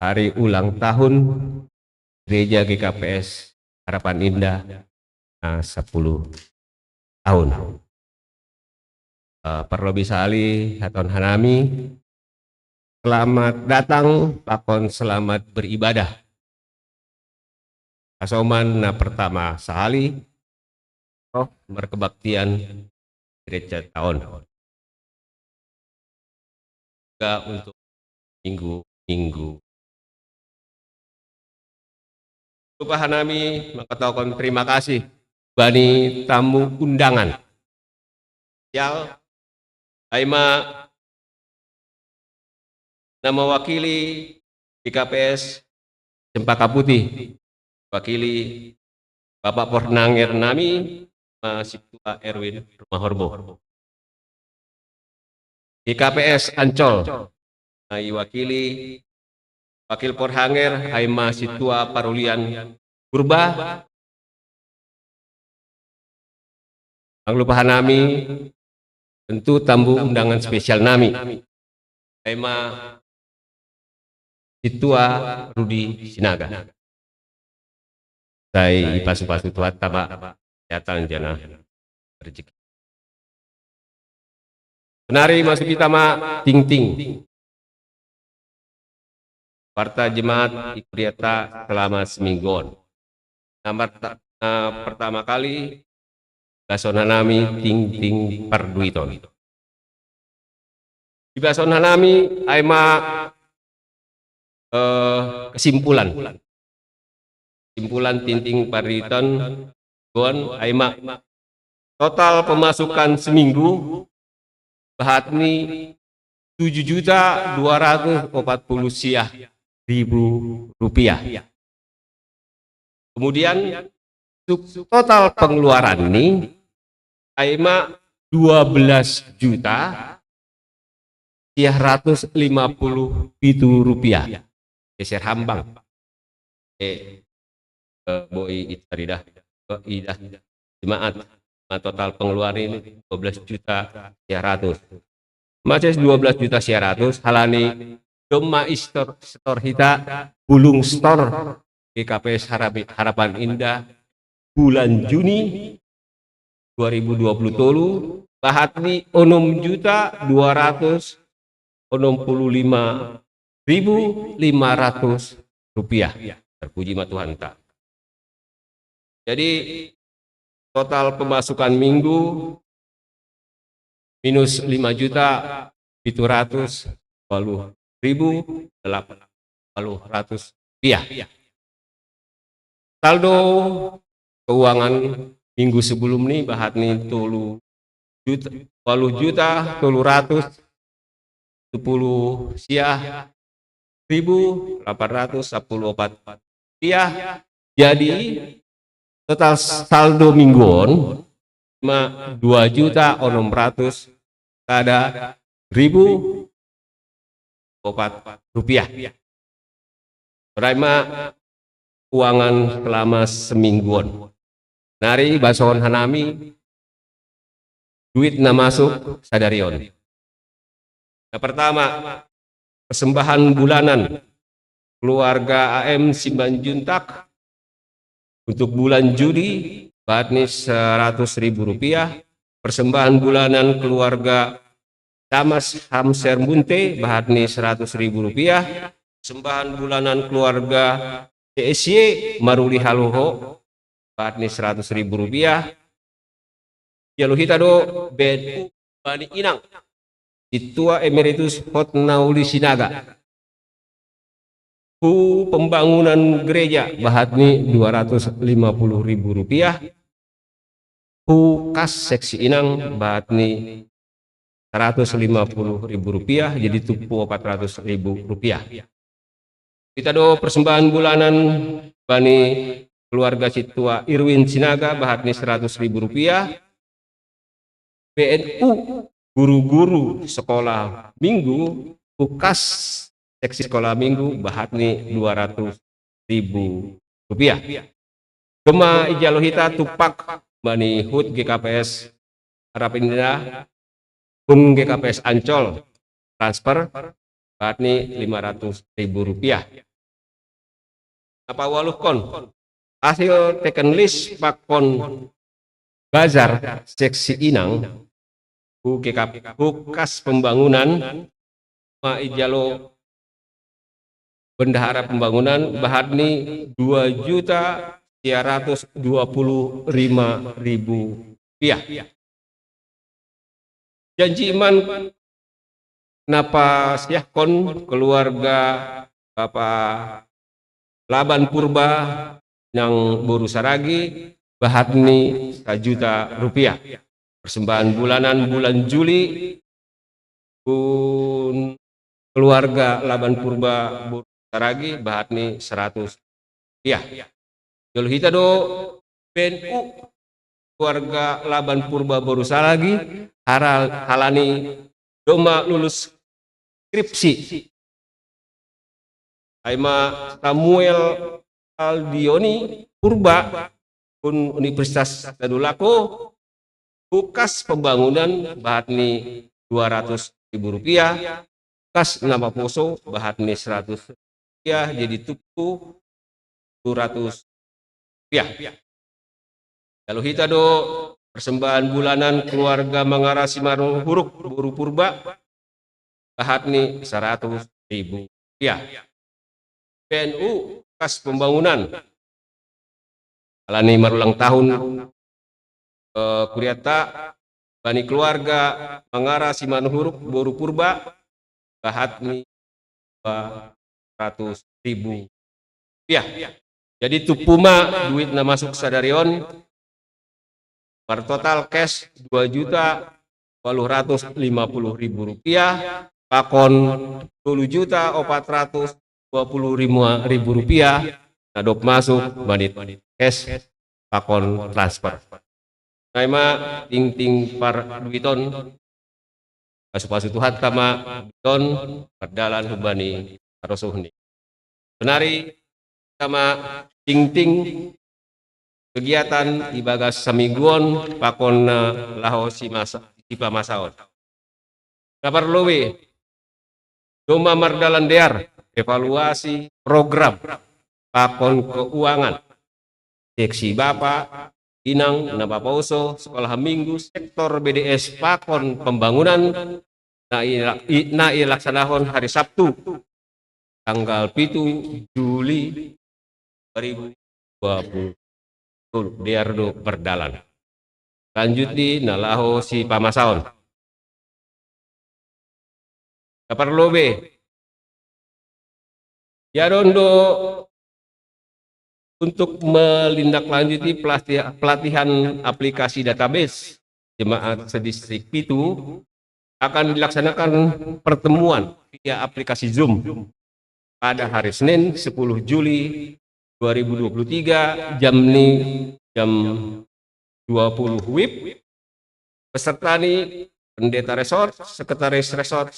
hari ulang tahun Gereja GKPS Harapan Indah 10 tahun. Perlobi sali haton hanami. Selamat datang, pakon selamat beribadah. Asoman na pertama sehali, roh merkebaktian gereja tahun. Juga untuk minggu-minggu. Lupa hanami mengatakan terima kasih bani tamu undangan. Yang Aima nama wakili GKPS Cempaka Putih, wakili Bapak Pornangir nami Mas Ketua Erwin Rumah Horbo. GKPS Ancol, wakili Wakil Porhanger Haima Situa Parulian Purba. Ang lupahan nami tentu tamu undangan spesial nami. Tema Situa Rudi Sinaga. Saya ipasu-pasu Tuhan tama kesehatan jana rezeki. Menari masuki tama ting-ting. Parta jemaat ikriata selama semingguan. Pertama kali Basonanami ting-ting parduiton. Di Basonanami aima kesimpulan ting-ting parduiton gon aima total pemasukan seminggu bahatni 7.240 siah ribu rupiah. Kemudian total pengeluaran ini aima 12 juta siah 150 rupiah. Geser hambang. Boy itaridah idah jemaat total pengeluaran ini 12 juta siah 100. Masih 12 juta siah 100 halani Doma Store Hita Bulung Store GKPS Harapan Indah bulan Juni 2020 bahatni 6.265.500 rupiah. Terpuji ma Tuhan tak. Jadi total pemasukan minggu minus 5.780.800 rupiah. Saldo keuangan minggu sebelum ini bahatni 10 juta 10 siah 1.814 rupiah. Jadi total saldo mingguan 2.600 ada 1.004 rupiah. Berima keuangan selama semingguan. Nari bason hanami duit na masuk sadarion. Yang pertama persembahan bulanan keluarga AM Simbanjuntak untuk bulan Juli bahatni 100.000 rupiah. Persembahan bulanan keluarga Damas Hamser Munte bahatni 100.000 rupiah. Persembahan bulanan keluarga CSY Maruli Haloho bahatni 100.000 rupiah. Yaluhita do BNU Bani Inang Situa Emeritus Hotnauli Sinaga ku pembangunan gereja bahatni 250.000 rupiah. Ku kas seksi Inang bahatni 150.000 rupiah, jadi tupu 400.000 rupiah. Kita do persembahan bulanan Bani keluarga Situa Irwin Sinaga bahatni 100.000 rupiah. BNU guru-guru sekolah minggu ukas seksi sekolah minggu bahatni 200.000 rupiah. Gema Ijalohita Tupak Bani Hud GKPS Harapan Indah Bung GKPS Ancol transfer bahatni 500.000 rupiah. Apa waluhkon hasil taken list pakon bazar seksi Inang GKP Hukas Pembangunan Ma Ijalo Bendahara Pembangunan bahatni 2.325.000 rupiah. Janji iman napa siahkon keluarga Bapak Laban Purba yang Boru Saragi bahatni 1 juta rupiah. Persembahan bulanan bulan Juli pun keluarga Laban Purba Boru Saragi bahatni 100 rupiah. Jaluhita do BNU keluarga Laban Purba Boru Saragi halani doma lulus skripsi. Aima Samuel Aldioni Purba pun Universitas Tadulako Kas pembangunan bahatni Rp200.000, kas nama poso bahatni Rp100, jadi tuku Rp200. Kalau kita do persembahan bulanan keluarga Mangara Simanu Huruk Boru Purba bahatni Rp100.000. PNU kas pembangunan alani marulang tahun kuriata bani keluarga Mangara Simanu Huruk Boru Purba bahatni Rp200.000. Jadi tupuma duit na masuk sadarion per total cash Rp2.850.000, pakon Rp10.420.000 nadok masuk manit cash pakon transfer. Naima ting par duiton pasu Tuhan tama duiton perdalan hubani arosuhni. Benari sama ting kegiatan ibagas samingguon pakon laho si pamasaon. Kabar lowe doma mardalan dear evaluasi program pakon keuangan seksi Bapak Inang Napapauso sekolah minggu sektor BDS pakon pembangunan na ilaksanahon hari Sabtu tanggal 7 Juli 2020 diardo berdalan. Lanjut di nalaho si pamasaon. Kapar lobe ya rondo untuk melindaklanjuti pelatihan aplikasi database jemaat sedistrik itu akan dilaksanakan pertemuan via aplikasi Zoom pada hari Senin 10 Juli 2023 jam 20 WIB. Peserta ini pendeta resort, sekretaris resort,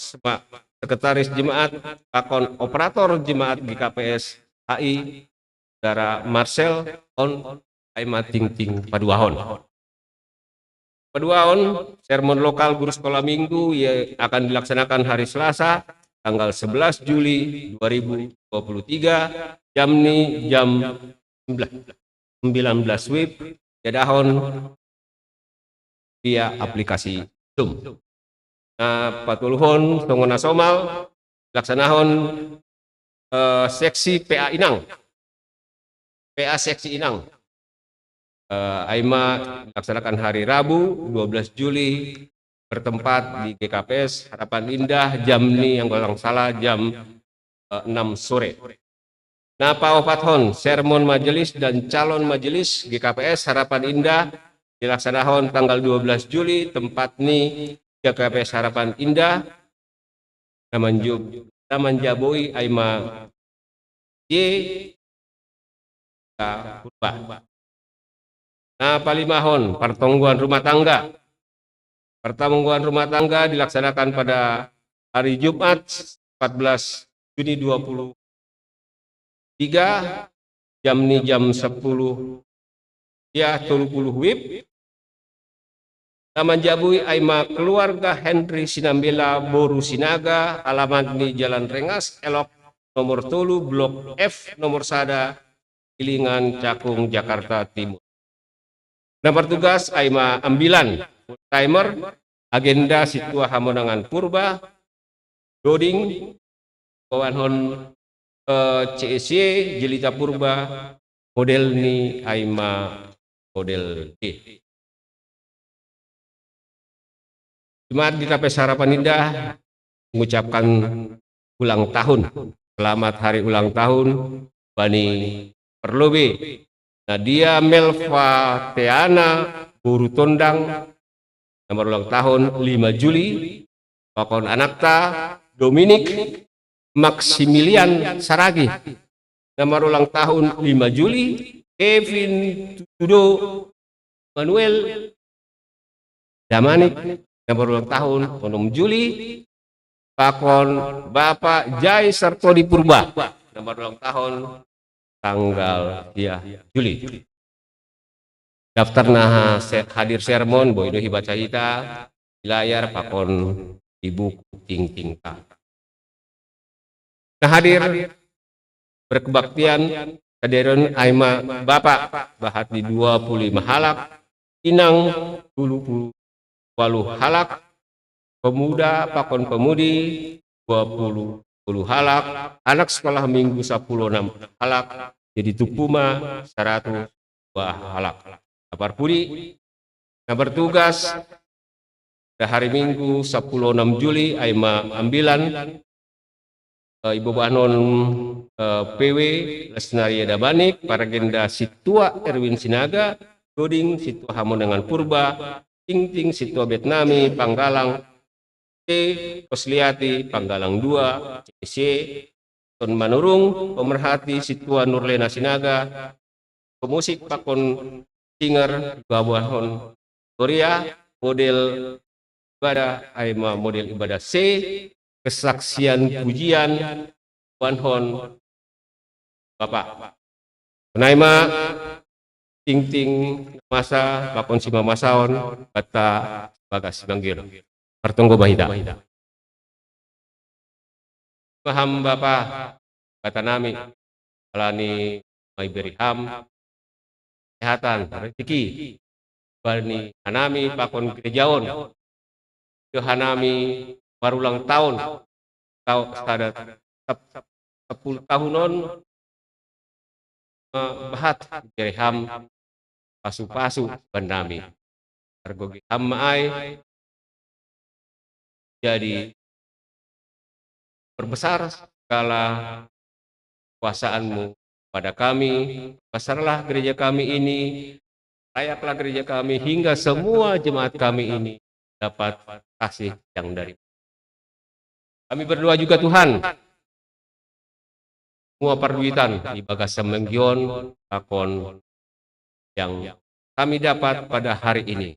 sekretaris jemaat, pakon operator jemaat GKPS HI, Saudara Marcel on Aima Ting Paduahon. Sermon lokal guru sekolah minggu yang akan dilaksanakan hari Selasa tanggal 11 Juli 2023 jam 19 WIB jadahon via aplikasi Zoom. Nah, patuluhon tongona somal laksanahon seksi PA Inang. PA seksi Inang. Aima dilaksanakan hari Rabu 12 Juli bertempat di GKPS Harapan Indah jam ini yang kalau salah jam 6 sore. Nah, Pak Opathon, sermon majelis dan calon majelis GKPS Harapan Indah dilaksanakan tanggal 12 Juli tempat ini GKPS Harapan Indah Taman Jaboi Aima Purba. Nah, palimahon pertanggungan rumah tangga. Pertanggungan rumah tangga dilaksanakan pada hari Jumat 14 Juni 2023 jam 10 ya 30 WIB. Taman Jabui Aima keluarga Henry Sinambela Boru Sinaga, alamat di Jalan Rengas Elok nomor 3 Blok F nomor sada Ilingan Cakung Jakarta Timur. Nah, petugas Aima ambilan timer agenda situa hamonangan purba loading kawanhon CSC jelita purba model ni Aima model D. Jemaat GKPS Harapan Indah mengucapkan ulang tahun. Selamat hari ulang tahun Bani Perlobe Nadia Melva Teana Buru Tondang nomor ulang tahun 5 Juli. Pakon Anakta Dominik Maximilian Saragi nomor ulang tahun 5 Juli. Kevin Tudo Manuel Damanik nomor ulang tahun 6 Juli. Pakon Bapak Jai Sartodi Purba nomor ulang tahun tanggal Juli. daftar nah hadir sermon boy dohi baca hita di layar pakon di buku ting ta. Nah hadir berkebaktian hadirin aima bapak bahat di 25 halak, inang 20 halak, pemuda pakon pemudi 20 halak, anak sekolah minggu 16 halak, jadi tupuma 102 halak. Kabar pudi, nah bertugas pada hari Minggu 16 Juli aima ambilan Ibu Banon PW Lesnaria Dabanik, Paragenda Situa Erwin Sinaga, Goding Situa Hamon dengan Purba, Ting Situa Betnami, Panggalang C, Kosliati, Panggalang 2, CC, Ton Manurung, Pemerhati Situa Nurlena Sinaga, pemusik Pakon Singer, Babahon Korea, model ibadah Aima model ibadah C, kesaksian pujian Wanhon Bapak Penaima ting masa Pakon Sima Masaon Bata Bagas Manggil Pertunggo Bahida paham Bapak kata nami alani mai beriham kesehatan rezeki bani hanami pakon gerejaon ke hanami barulang tahun sadat 10 tahunon bahat beriham pasu bandami argo ham ai jadi berbesar skala kuasaanmu pada kami, besarlah gereja kami ini, layaklah gereja kami hingga semua jemaat kami ini dapat kasih yang dari kami berdoa juga Tuhan semua perduitan di Bagasa Menggion akon yang kami dapat pada hari ini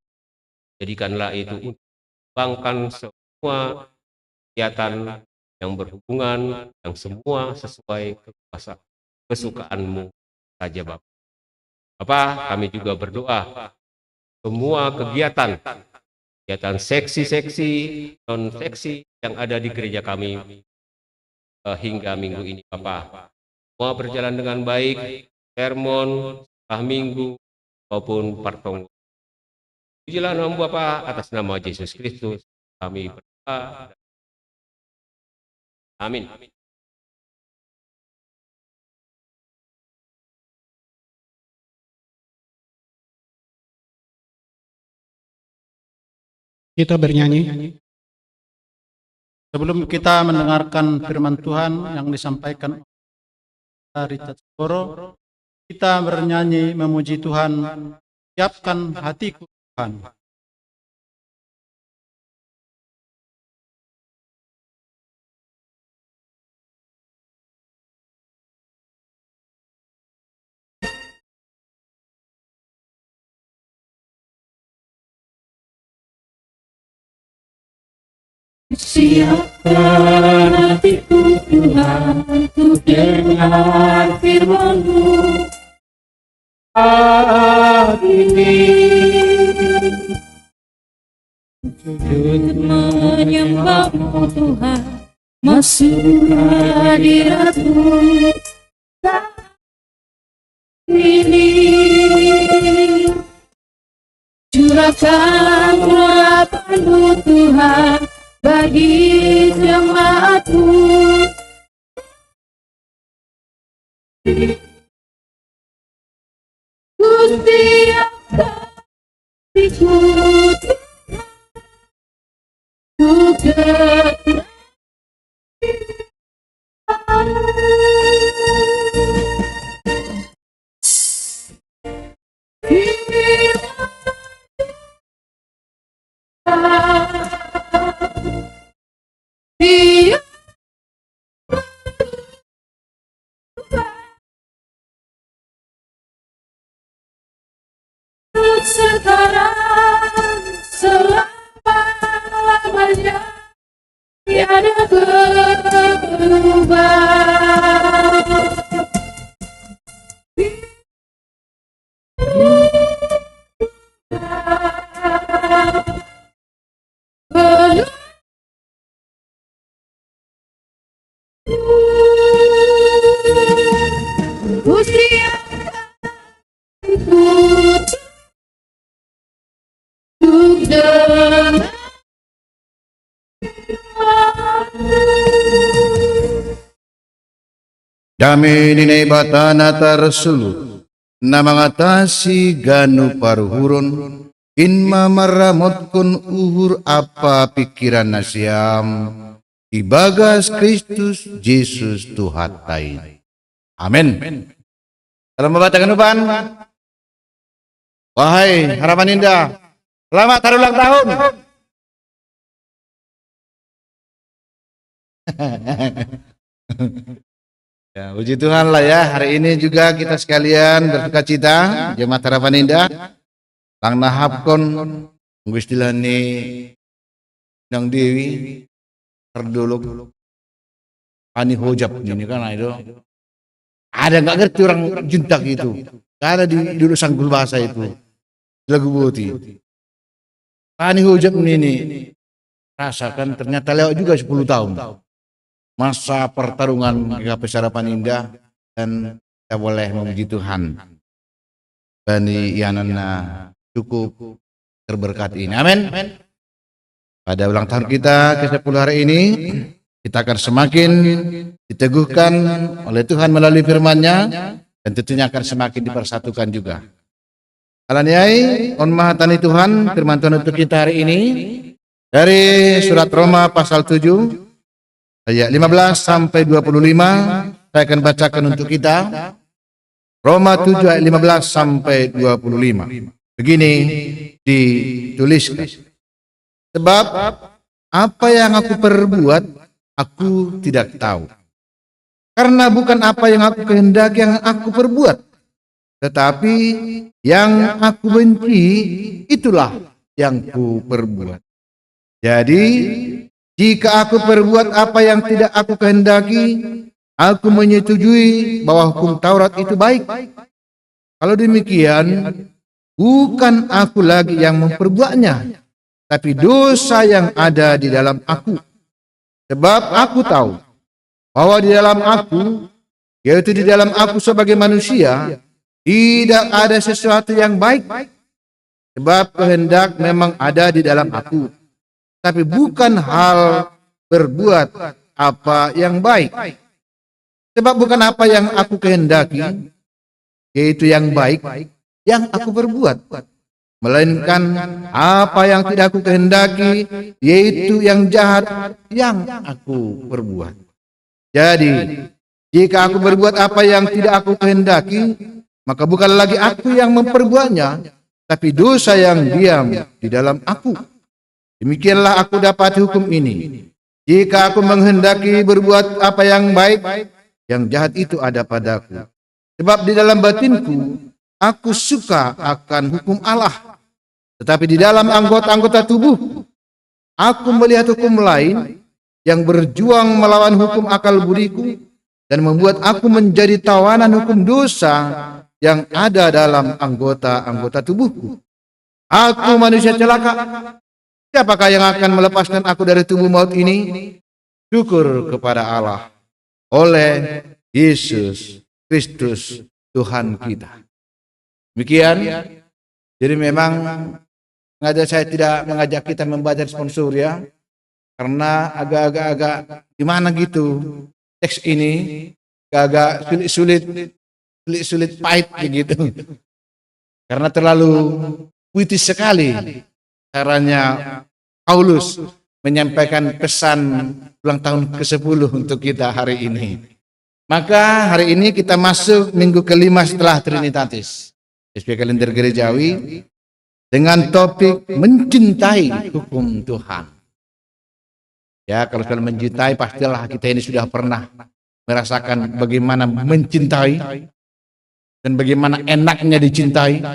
jadikanlah itu untuk mengembangkan semua kegiatan yang berhubungan yang semua sesuai kesukaanmu saja Bapak. Kami juga berdoa semua kegiatan seksi-seksi, non-seksi yang ada di gereja kami hingga minggu ini Bapak. Semua berjalan dengan baik, sermon, setelah minggu, maupun partong. Pujilah nama Bapa atas nama Yesus Kristus kami berdoa. Amin. Kita bernyanyi. Sebelum kita mendengarkan firman Tuhan yang disampaikan oleh Richard Soro, kita bernyanyi memuji Tuhan, siapkan hatiku Tuhan. Siapkan hatiku Tuhan untuk dengar firman-Mu hari ini. Sujud menyembah-Mu Tuhan, masuk hadirat-Mu ini. Curahkan urapan-Mu Tuhan bagi jemaat-Mu. Gusti akan ikuti sekarang selama-lamanya tiada berubah. usia ikut untuk dengan Dami nini batana tarsulu namangatasi ganu paruhurun inma maramotkun uhur apa pikiran nasiam ibagas Kristus Yesus Tuhan tai. Amin. Salam membaca kenupan. Wahai harapan indah, selamat hari ulang tahun. Ya, puji Tuhan lah ya. Hari ini juga kita sekalian bersukacita jemaat harapan indah. Lang nahapkon ngustilani nang dewi terduluk ani hojab ini kan itu. Ada nggak ngerti orang juntak itu. Gak ada di dulu sanggul bahasa itu. Lagu buti. Ani hojab ini rasakan ternyata lewat juga 10 tahun. Masa pertarungan GKP Harapan Indah dan kita boleh memuji Tuhan. Bani Yanana cukup terberkati ini. Amin. Pada ulang tahun kita ke-10 hari ini, kita akan semakin diteguhkan oleh Tuhan melalui firman-Nya dan tentunya akan semakin dipersatukan juga. Alaniai, on mahatani Tuhan, firman Tuhan untuk kita hari ini dari surat Roma pasal 7 ayat 15 sampai 25 saya akan bacakan untuk kita. Roma 7 ayat 15 sampai 25. Begini dituliskan. Sebab apa yang aku perbuat aku tidak tahu. Karena bukan apa yang aku kehendaki yang aku perbuat, tetapi yang aku benci itulah yang ku perbuat. Jadi jika aku perbuat apa yang tidak aku kehendaki, aku menyetujui bahwa hukum Taurat itu baik. Kalau demikian, bukan aku lagi yang memperbuatnya, tapi dosa yang ada di dalam aku. Sebab aku tahu bahwa di dalam aku, yaitu di dalam aku sebagai manusia, tidak ada sesuatu yang baik. Sebab kehendak memang ada di dalam aku, tapi bukan hal berbuat apa yang baik. Sebab bukan apa yang aku kehendaki, yaitu yang baik, yang aku perbuat, melainkan apa yang tidak aku kehendaki, yaitu yang jahat, yang aku perbuat. Jadi, jika aku berbuat apa yang tidak aku kehendaki, maka bukan lagi aku yang memperbuatnya, tapi dosa yang diam di dalam aku. Demikianlah aku dapat hukum ini. Jika aku menghendaki berbuat apa yang baik, yang jahat itu ada padaku. Sebab di dalam batinku, aku suka akan hukum Allah. Tetapi di dalam anggota-anggota tubuh, aku melihat hukum lain yang berjuang melawan hukum akal budiku dan membuat aku menjadi tawanan hukum dosa yang ada dalam anggota-anggota tubuhku. Aku manusia celaka. Siapakah yang akan melepaskan aku dari tubuh maut ini? Syukur kepada Allah oleh Yesus Kristus Tuhan kita. Demikian. Jadi memang saya tidak mengajak kita membaca sponsor ya, karena agak-agak gimana gitu teks ini, agak sulit pahit begitu. Karena terlalu puitis sekali caranya Paulus menyampaikan pesan ulang tahun ke-10 untuk kita hari ini. Maka hari ini kita masuk minggu kelima setelah Trinitatis SP kalender gerejawi dengan topik mencintai hukum Tuhan. Ya, kalau kalian mencintai pastilah kita ini sudah pernah merasakan bagaimana mencintai dan bagaimana enaknya dicintai.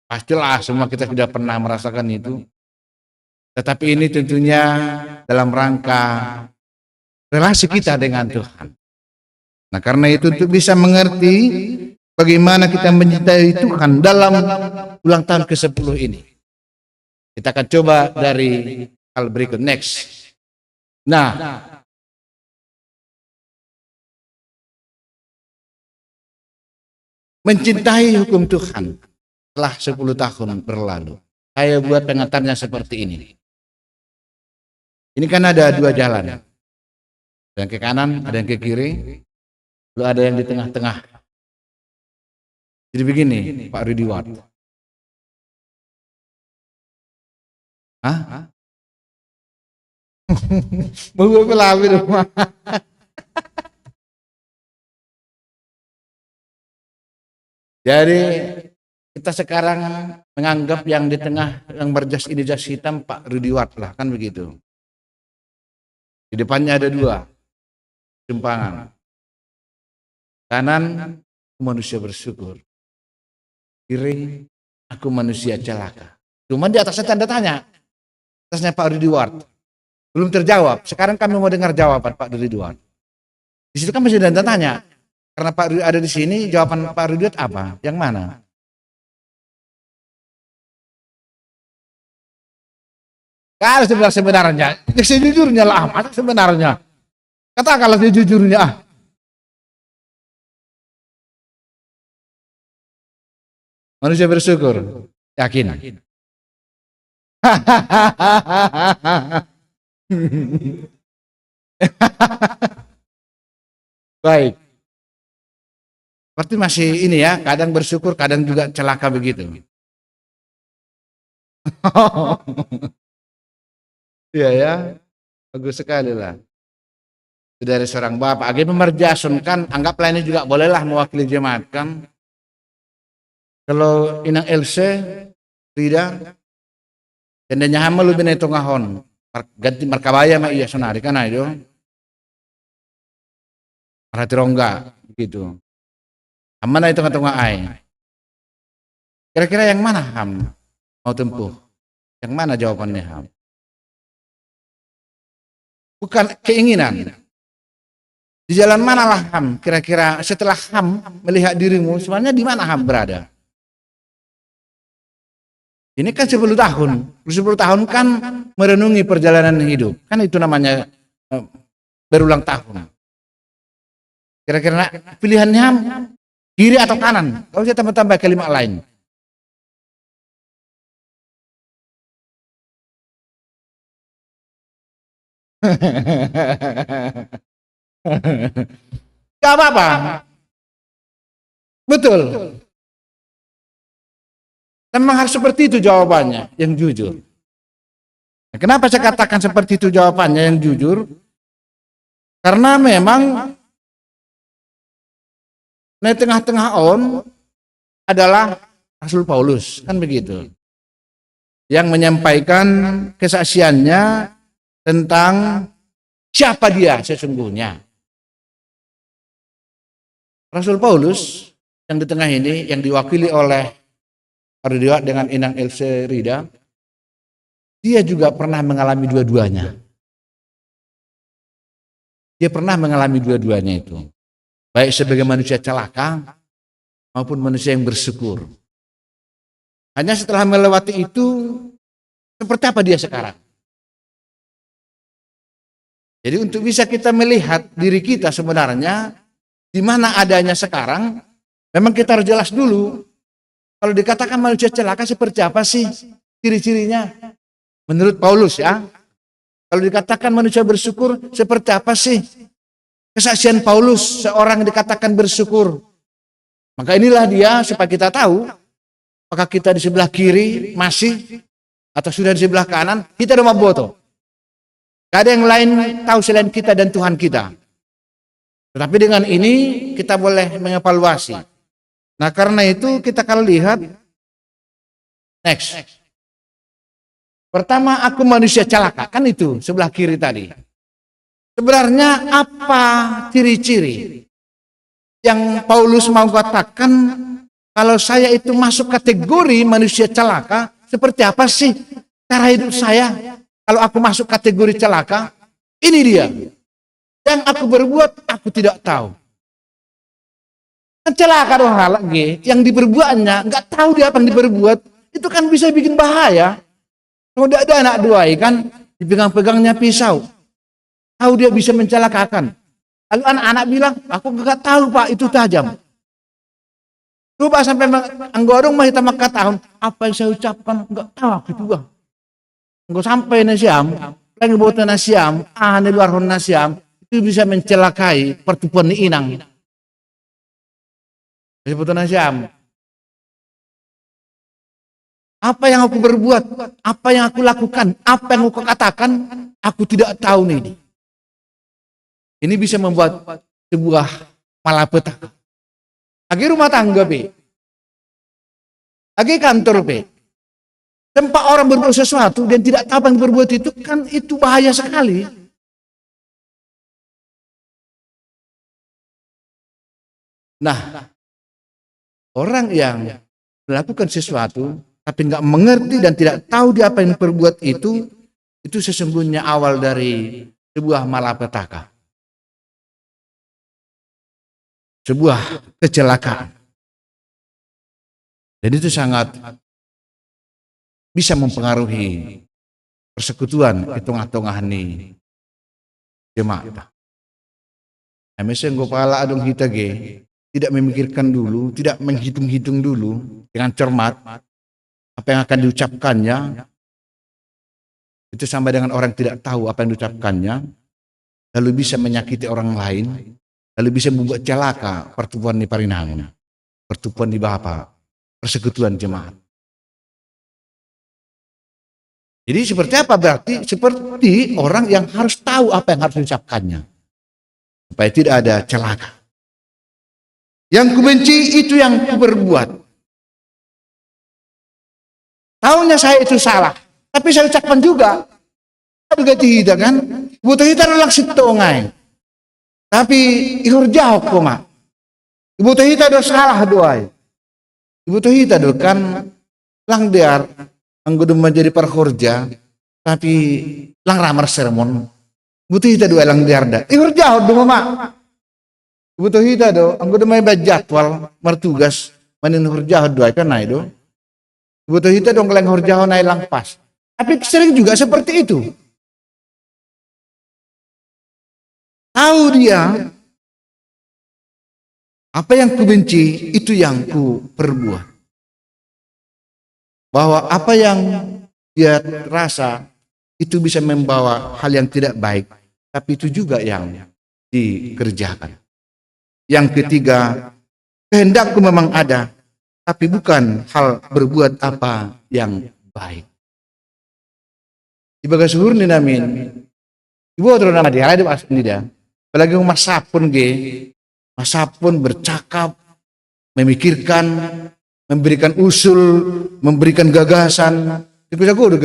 Pastilah semua kita sudah pernah merasakan itu. Tetapi ini tentunya dalam rangka relasi kita dengan Tuhan. Nah, karena itu untuk bisa mengerti bagaimana kita mencintai Tuhan dalam ulang tahun ke-10 ini, kita akan coba dari hal berikut. Next. Nah, mencintai hukum Tuhan. Setelah 10 tahun berlalu, saya buat pengantarnya seperti ini. Ini kan ada 2 jalan. Ada yang ke kanan, ada yang ke kiri, lalu ada yang di tengah-tengah. Jadi begini, Pak Rudy Ward. Hah? Mau pelawir rumah. Jadi kita sekarang menganggap yang di tengah yang berjas ini jas hitam Pak Rudy Ward lah, kan begitu. Di depannya ada 2 simpangan. Kanan aku manusia bersyukur, kiri aku manusia celaka. Cuman di atasnya tanda tanya, atasnya Pak Rudy Ward belum terjawab. Sekarang kami mau dengar jawaban Pak Rudy Ward. Di situ kan masih ada tanda tanya. Karena Pak Rudy ada di sini, jawaban Pak Rudy Ward apa? Yang mana? Kalau sebenarnya, sejujurnya lah, masa sebenarnya. Katakanlah sejujurnya. Manusia bersyukur, yakin. Baik. Berarti masih ini ya, kadang bersyukur, kadang juga celaka begitu. Iya ya, bagus sekali lah. Dari seorang bapak, agi pemerjasun kan, anggaplah ini juga bolehlah mewakili jemaat kan. Kalau inang Else, Rida, tendanya hama lu bina itu ngahon, ganti markabaya ma iya sonari kan ayo. Perhati rongga, begitu. Mana itu tengah ai? Kira-kira yang mana Ham mau tempuh? Yang mana jawabannya Ham? Bukan keinginan. Di jalan manalah Ham? Kira-kira setelah Ham melihat dirimu, sebenarnya di mana Ham berada? Ini kan 10 tahun. 10 tahun kan merenungi perjalanan hidup. Kan itu namanya berulang tahun. Kira-kira pilihannya Ham kiri atau kanan? Kalau saya tambah-tambah kalimat lain. Gak apa-apa. Betul. Memang harus seperti itu jawabannya, yang jujur. Nah, kenapa saya katakan seperti itu jawabannya yang jujur? Karena memang di tengah-tengah on adalah Rasul Paulus, kan begitu. Yang menyampaikan kesaksiannya tentang siapa dia sesungguhnya. Rasul Paulus yang di tengah ini, yang diwakili oleh Ardiwa dengan Inang Else Rida, dia juga pernah mengalami dua-duanya. Dia pernah mengalami dua-duanya itu. Baik sebagai manusia celaka maupun manusia yang bersyukur. Hanya setelah melewati itu, seperti apa dia sekarang? Jadi untuk bisa kita melihat diri kita sebenarnya di mana adanya sekarang, memang kita harus jelas dulu. Kalau dikatakan manusia celaka seperti apa sih ciri-cirinya? Menurut Paulus ya. Kalau dikatakan manusia bersyukur seperti apa sih? Kesaksian Paulus, seorang yang dikatakan bersyukur. Maka inilah dia supaya kita tahu apakah kita di sebelah kiri masih atau sudah di sebelah kanan, kita udah maboto. Gak ada yang lain tahu selain kita dan Tuhan kita. Tetapi dengan ini kita boleh mengevaluasi. Nah karena itu kita akan lihat next. Pertama, aku manusia celaka, kan itu sebelah kiri tadi. Sebenarnya apa ciri-ciri yang Paulus mau katakan kalau saya itu masuk kategori manusia celaka, seperti apa sih cara hidup saya? Kalau aku masuk kategori celaka, ini dia. Yang aku berbuat, aku tidak tahu. Celaka dong hal lagi, yang diperbuatnya, nggak tahu dia apa yang diperbuat, itu kan bisa bikin bahaya. Kalau ada anak dua kan, dipegang-pegangnya pisau. Tahu dia bisa mencelakakan. Lalu anak-anak bilang, aku nggak tahu Pak, itu tajam. Coba sampai anggodong mah kita maka tahun apa yang saya ucapkan enggak tahu gitu bang. Enggak sampai nasiam, lagi buat nasiam, di luar nasiam itu bisa mencelakai pertubuhan ni inang. Sebut nasiam. Apa yang aku berbuat, apa yang aku lakukan, apa yang aku katakan, aku tidak tahu nih. Ini bisa membuat sebuah malapetaka. Lagi rumah tangga, P. Lagi kantor, P. Tempat orang berbuat sesuatu dan tidak tahu apa yang berbuat itu, kan itu bahaya sekali. Nah, orang yang melakukan sesuatu tapi nggak mengerti dan tidak tahu dia apa yang berbuat itu sesungguhnya awal dari sebuah malapetaka. Sebuah kecelakaan. Dan itu sangat bisa mempengaruhi persekutuan di tengah-tengah nih jemaat. Misalnya kepala adung kita tidak memikirkan dulu, tidak menghitung-hitung dulu dengan cermat apa yang akan diucapkannya. Itu sama dengan orang tidak tahu apa yang diucapkannya, lalu bisa menyakiti orang lain, lalu bisa membuat celaka pertubuhan di parinangan, pertubuhan di Bapa, persekutuan jemaat. Jadi seperti apa berarti? Seperti orang yang harus tahu apa yang harus diucapkannya, supaya tidak ada celaka. Yang kubenci itu yang kuperbuat. Tahunya saya itu salah, tapi saya ucapkan juga. Juga tidak kan? Butuh kita adalah sitongai. Tapi ihur jauh kok mak. Butuh kita ada salah doai. Butuh kita do kan lang diar anggudum menjadi perkhorja, tapi lang ramar sermon. Butuh kita doai lang diar da. Ihur jauh do mak. Butuh kita do anggudum may jadwal mertugas manin ihur jauh doai kan nai do. Butuh kita dong keleng horjahon naik lang pas. Tapi sering juga seperti itu. Tahu dia apa yang kubenci itu yang ku perbuat. Bahwa apa yang dia rasa itu bisa membawa hal yang tidak baik, tapi itu juga yang dikerjakan. Yang ketiga, kehendakku memang ada, tapi bukan hal berbuat apa yang baik. Ibaga suhur ni namin, ibu atau nama dia ada pas ini dia. Apalagi masapun masapun bercakap, memikirkan, memberikan usul, memberikan gagasan, itu bisa gue udah.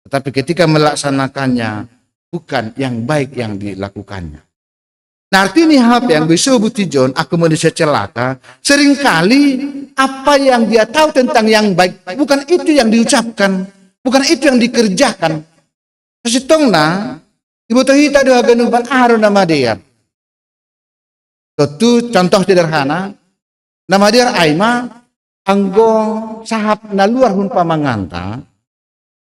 Tetapi ketika melaksanakannya bukan yang baik yang dilakukannya. Nah artinya apa yang disebut John, aku manusia celaka, seringkali apa yang dia tahu tentang yang baik, bukan itu yang diucapkan, bukan itu yang dikerjakan. Sesitongna, ibu tohita doa ganuban aron nama dia. Itu contoh sederhana, nama dia Aima, anggo sahab na luar hun pamanganta,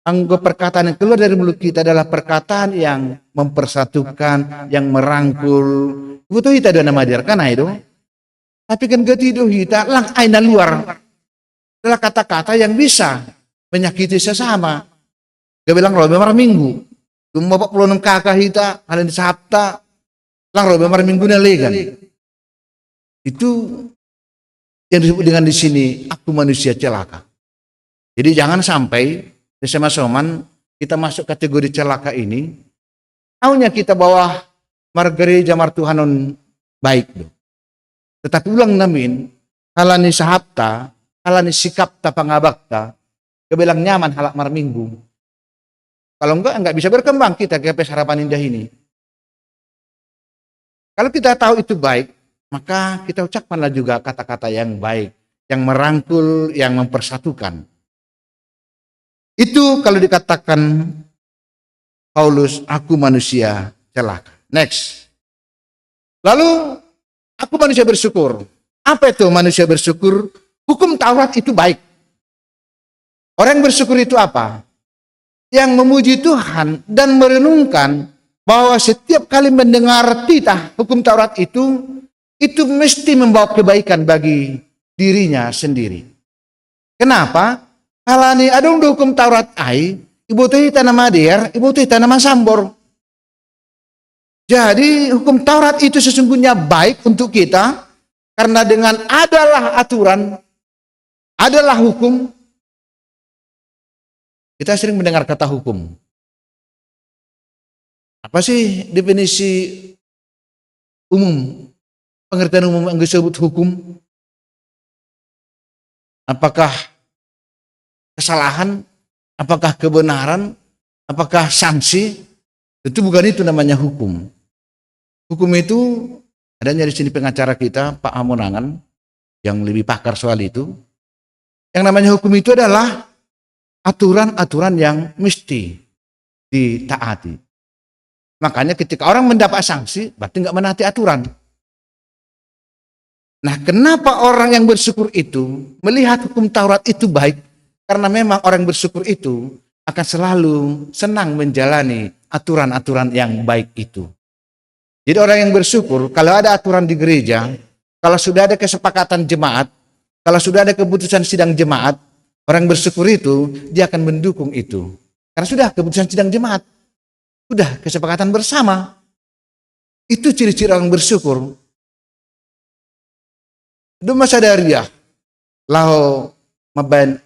anggo perkataan yang keluar dari mulut kita adalah perkataan yang mempersatukan, yang merangkul. Butuh kita ada nama dia kan itu. Tapi kan getido kita lang aina luar adalah kata-kata yang bisa menyakiti sesama. Dia bilang robe mar minggu. Lumabak pulau ng kakak kita, halin di sabta, lang robe mar minggu na legan. Itu yang disebut dengan di sini aku manusia celaka. Jadi jangan sampai bersama soman kita masuk kategori celaka ini, taunya kita bawa margereja martuhanon baik do. Tetapi ulang namin, halani sahabta, halani sikapta pangabakta, kebelang nyaman halak marminggu. Kalau enggak bisa berkembang kita ke Harapan Indah ini. Kalau kita tahu itu baik, maka kita ucapkanlah juga kata-kata yang baik, yang merangkul, yang mempersatukan. Itu kalau dikatakan Paulus, aku manusia celaka. Next. Lalu, aku manusia bersyukur. Apa itu manusia bersyukur? Hukum Taurat itu baik. Orang bersyukur itu apa? Yang memuji Tuhan dan merenungkan bahwa setiap kali mendengar titah hukum Taurat itu mesti membawa kebaikan bagi dirinya sendiri. Kenapa? Halani adong hukum Taurat ai, ibu teh tanah mader, ibu teh tanah masambor. Jadi hukum Taurat itu sesungguhnya baik untuk kita karena dengan adalah aturan, adalah hukum. Kita sering mendengar kata hukum. Apa sih definisi umum? Pengertian umum yang disebut hukum? Apakah kesalahan? Apakah kebenaran? Apakah sanksi? Itu bukan itu namanya hukum. Hukum itu adanya di sini pengacara kita, Pak Hamonangan, yang lebih pakar soal itu. Yang namanya hukum itu adalah aturan-aturan yang mesti ditaati. Makanya ketika orang mendapat sanksi, berarti nggak menaati aturan. Nah, kenapa orang yang bersyukur itu melihat hukum Taurat itu baik? Karena memang orang bersyukur itu akan selalu senang menjalani aturan-aturan yang baik itu. Jadi orang yang bersyukur, kalau ada aturan di gereja, kalau sudah ada kesepakatan jemaat, kalau sudah ada keputusan sidang jemaat, orang bersyukur itu, dia akan mendukung itu. Karena sudah keputusan sidang jemaat, sudah kesepakatan bersama. Itu ciri-ciri orang bersyukur. Duma sadariah, lahu maban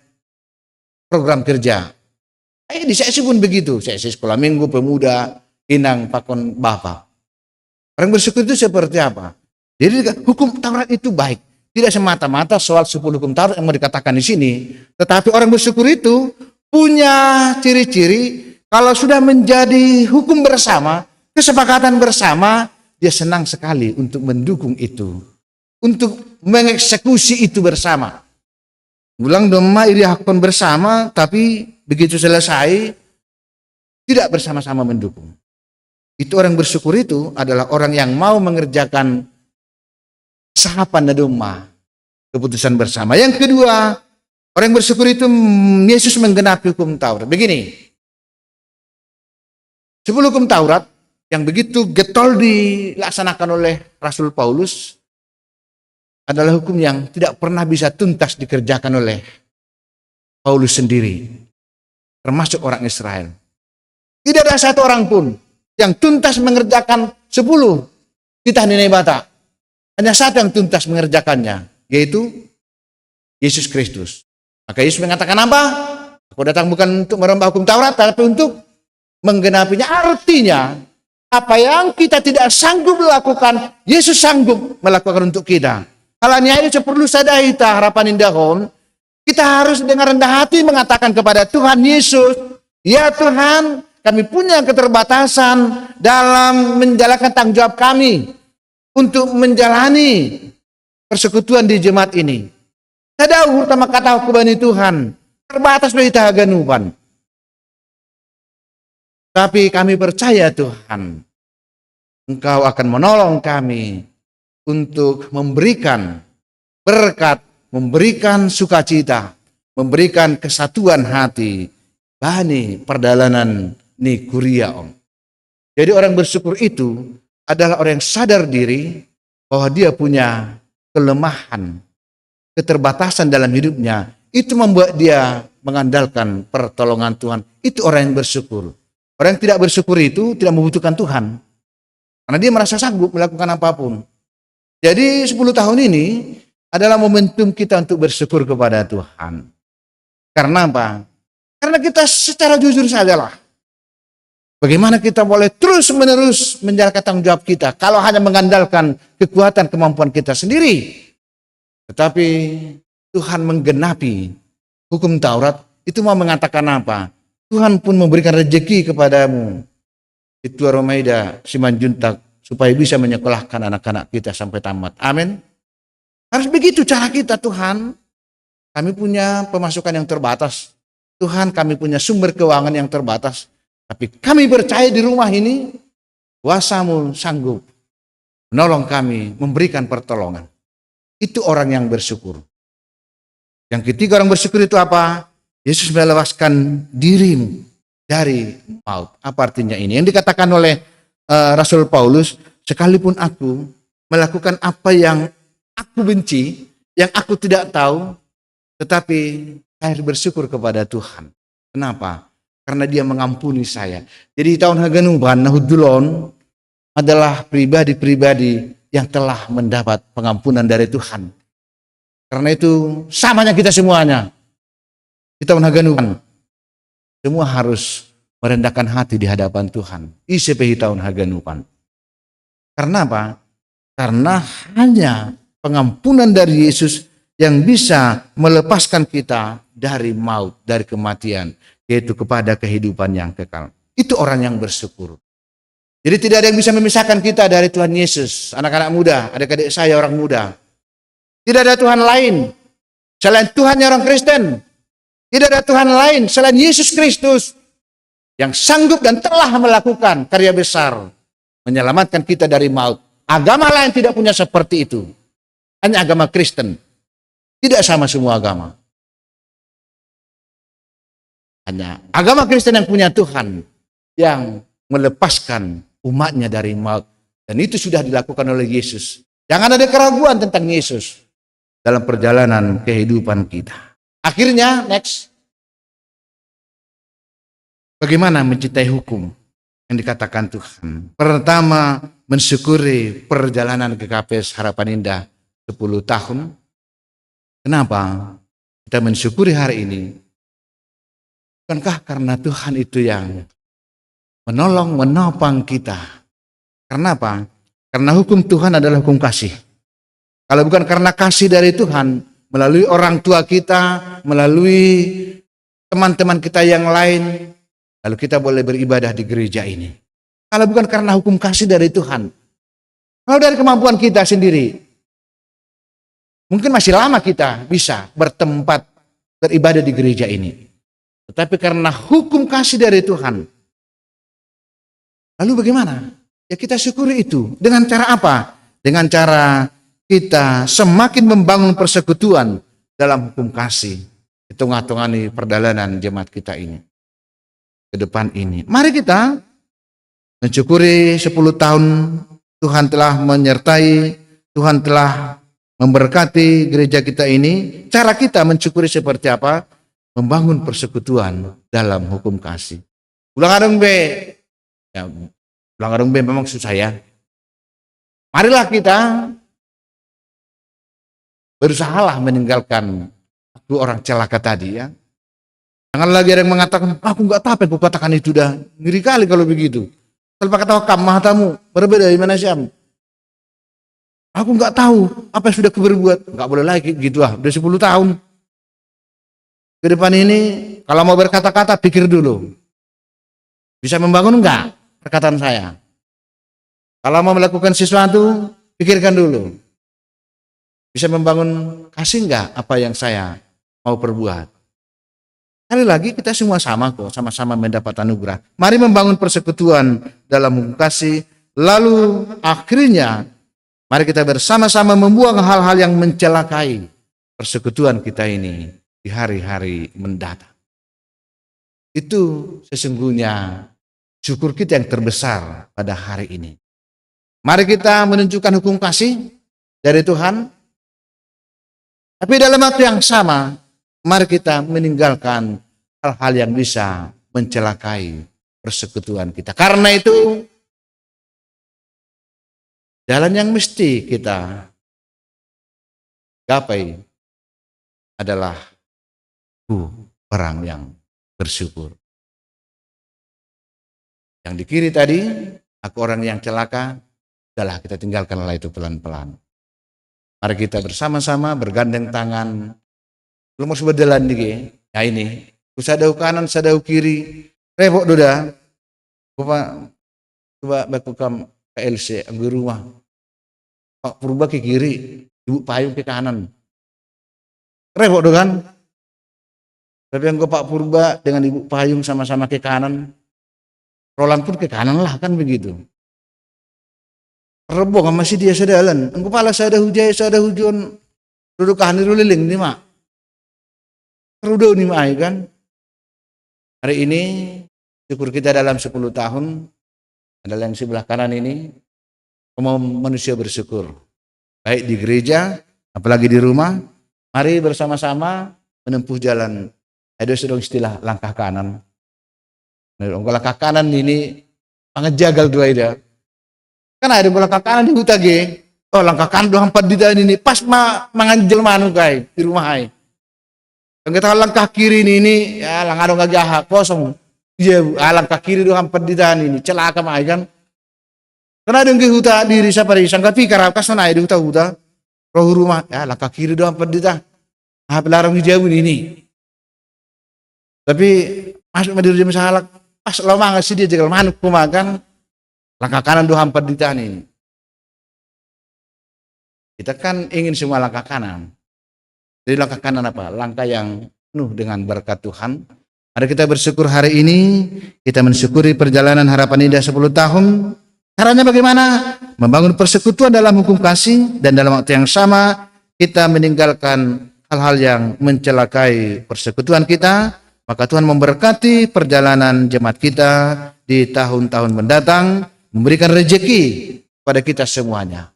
program kerja. Di seksi pun begitu, seksi sekolah minggu, pemuda, inang, pakon, bapak. Orang bersyukur itu seperti apa? Jadi hukum Taurat itu baik. Tidak semata-mata soal 10 hukum Taurat yang mau dikatakan di sini. Tetapi orang bersyukur itu punya ciri-ciri kalau sudah menjadi hukum bersama, kesepakatan bersama, dia senang sekali untuk mendukung itu. Untuk mengeksekusi itu bersama. Ulang doma iri hakon bersama, tapi begitu selesai, tidak bersama-sama mendukung. Itu orang bersyukur itu adalah orang yang mau mengerjakan sahapan doma, keputusan bersama. Yang kedua, orang bersyukur itu Yesus menggenapi hukum Taurat. Begini, 10 hukum Taurat yang begitu getol dilaksanakan oleh Rasul Paulus adalah hukum yang tidak pernah bisa tuntas dikerjakan oleh Paulus sendiri, termasuk orang Israel. Tidak ada satu orang pun yang tuntas mengerjakan 10 titah nilai bata. Hanya satu yang tuntas mengerjakannya, yaitu Yesus Kristus. Maka Yesus mengatakan apa? Aku datang bukan untuk merubah hukum Taurat, tapi untuk menggenapinya. Artinya, apa yang kita tidak sanggup melakukan, Yesus sanggup melakukan untuk kita. Halanya ini perlu sadahita harapan indahon. Kita harus dengan rendah hati mengatakan kepada Tuhan Yesus, ya Tuhan, kami punya keterbatasan dalam menjalankan tanggung jawab kami untuk menjalani persekutuan di jemaat ini. Saya utama kata kubani Tuhan, terbatas dari tahaganupan. Tapi kami percaya Tuhan, Engkau akan menolong kami untuk memberikan berkat, memberikan sukacita, memberikan kesatuan hati, bani perdalanan ni kuria om. Jadi orang bersyukur itu adalah orang yang sadar diri bahwa dia punya kelemahan, keterbatasan dalam hidupnya. Itu membuat dia mengandalkan pertolongan Tuhan. Itu orang yang bersyukur. Orang yang tidak bersyukur itu tidak membutuhkan Tuhan. Karena dia merasa sanggup melakukan apapun. Jadi 10 tahun ini adalah momentum kita untuk bersyukur kepada Tuhan. Karena apa? Karena kita secara jujur sajalah. Bagaimana kita boleh terus-menerus menjalankan tanggung jawab kita kalau hanya mengandalkan kekuatan kemampuan kita sendiri. Tetapi Tuhan menggenapi hukum Taurat itu mau mengatakan apa? Tuhan pun memberikan rezeki kepadamu. Itu Romaida Simanjuntak supaya bisa menyekolahkan anak-anak kita sampai tamat. Amin. Harus begitu cara kita Tuhan. Kami punya pemasukan yang terbatas. Tuhan kami punya sumber keuangan yang terbatas. Tapi kami percaya di rumah ini kuasa-Mu sanggup menolong kami, memberikan pertolongan. Itu orang yang bersyukur. Yang ketiga orang bersyukur itu apa? Yesus melepaskan dirimu dari maut. Apa artinya ini? Yang dikatakan oleh Rasul Paulus, sekalipun aku melakukan apa yang aku benci, yang aku tidak tahu, tetapi saya bersyukur kepada Tuhan. Kenapa? Karena Dia mengampuni saya. Jadi tahun haganuban nahudulon adalah pribadi-pribadi yang telah mendapat pengampunan dari Tuhan. Karena itu samanya kita semuanya di tahun haganuban semua harus merendahkan hati di hadapan Tuhan. Isepehi tahun haganuban. Karena apa? Karena hanya pengampunan dari Yesus yang bisa melepaskan kita dari maut, dari kematian, yaitu kepada kehidupan yang kekal. Itu orang yang bersyukur. Jadi tidak ada yang bisa memisahkan kita dari Tuhan Yesus. Anak-anak muda, adik-adik saya orang muda. Tidak ada Tuhan lain selain Tuhannya orang Kristen. Tidak ada Tuhan lain selain Yesus Kristus yang sanggup dan telah melakukan karya besar menyelamatkan kita dari maut. Agama lain tidak punya seperti itu. Hanya agama Kristen. Tidak sama semua agama. Hanya agama Kristen yang punya Tuhan yang melepaskan umatnya dari maut. Dan itu sudah dilakukan oleh Yesus. Jangan ada keraguan tentang Yesus dalam perjalanan kehidupan kita. Akhirnya, next. Bagaimana mencintai hukum yang dikatakan Tuhan? Pertama, mensyukuri perjalanan GKPS Harapan Indah 10 tahun. Kenapa kita mensyukuri hari ini? Bukankah karena Tuhan itu yang menolong, menopang kita? Karena apa? Karena hukum Tuhan adalah hukum kasih. Kalau bukan karena kasih dari Tuhan, melalui orang tua kita, melalui teman-teman kita yang lain, lalu kita boleh beribadah di gereja ini. Kalau bukan karena hukum kasih dari Tuhan, kalau dari kemampuan kita sendiri, mungkin masih lama kita bisa bertempat beribadah di gereja ini. Tetapi karena hukum kasih dari Tuhan, lalu bagaimana? Ya kita syukuri itu. Dengan cara apa? Dengan cara kita semakin membangun persekutuan dalam hukum kasih. Hitung-hitungan perjalanan jemaat kita ini. Ke depan ini. Mari kita mensyukuri 10 tahun Tuhan telah menyertai, Tuhan telah memberkati gereja kita ini. Cara kita mensyukuri seperti apa? Membangun persekutuan dalam hukum kasih. Ulang adung be. Ya, ulang adung be memang susah ya. Marilah kita berusahalah meninggalkan dua orang celaka tadi ya. Jangan lagi ada yang mengatakan, aku nggak tahu apa yang kukatakan itu dah. Ngeri kali kalau begitu. Tanpa kata kam mahatamu, berbeda dari mana Syam. Aku nggak tahu apa yang sudah kuberbuat. Nggak boleh lagi gitu lah. Udah 10 tahun. Ke depan ini, kalau mau berkata-kata, pikir dulu. Bisa membangun enggak perkataan saya? Kalau mau melakukan sesuatu, pikirkan dulu. Bisa membangun kasih enggak apa yang saya mau perbuat? Sekali lagi kita semua sama kok, sama-sama mendapat anugerah. Mari membangun persekutuan dalam kasih, lalu akhirnya mari kita bersama-sama membuang hal-hal yang mencelakai persekutuan kita ini di hari-hari mendatang. Itu sesungguhnya syukur kita yang terbesar pada hari ini. Mari kita menunjukkan hukum kasih dari Tuhan, tapi dalam waktu yang sama, mari kita meninggalkan hal-hal yang bisa mencelakai persekutuan kita. Karena itu, jalan yang mesti kita gapai adalah orang yang bersyukur. Yang di kiri tadi, aku orang yang celaka, udahlah kita tinggalkanlah itu pelan-pelan. Mari kita bersama-sama bergandeng tangan. Belum mau berjalan nih, ya ini. Sadau kanan, sadau kiri. Repot doda. Coba bakukam KLC anggur rumah. Pak Purba ke kiri, Ibu Payung ke kanan. Repot do kan? Tapi yang Pak Purba dengan Ibu Payung sama-sama ke kanan. Roland pun ke kanan lah kan begitu. Rebong masih dia sedalan. Engkau pala sada hujai, sada hujon. Duduk kahani ruliling nih mak. Rudo nih mak kan. Hari ini syukur kita dalam 10 tahun adalah yang sebelah kanan ini. Semua manusia bersyukur. Baik di gereja apalagi di rumah, mari bersama-sama menempuh jalan. Ada sedang istilah langkah kanan. Langkah kanan ini pangejagal dua ida. Kan ada langkah kanan di huta ge. Oh langkah kanan doang 4 di ini pas manganjel manu kai di rumah ai. Yang kita langkah kiri ini ya langkah dong gagah kosong. Iya, langkah kiri doang 4 di ini celaka mah kan. Karena ada yang huta diri siapa di sangka pikir apa sana di huta roh rumah ya langkah kiri doang 4 di pelarang hijau ini. Tapi masuk diri masalah pas lama ngasih dia jagal manuk kumakan langkah kanan doang 4 di ini. Kita kan ingin semua langkah kanan. Jadi langkah kanan apa? Langkah yang penuh dengan berkat Tuhan. Mari kita bersyukur hari ini, kita mensyukuri perjalanan harapan indah 10 tahun. Caranya bagaimana? Membangun persekutuan dalam hukum kasih, dan dalam waktu yang sama kita meninggalkan hal-hal yang mencelakai persekutuan kita. Maka Tuhan memberkati perjalanan jemaat kita di tahun-tahun mendatang, memberikan rezeki pada kita semuanya.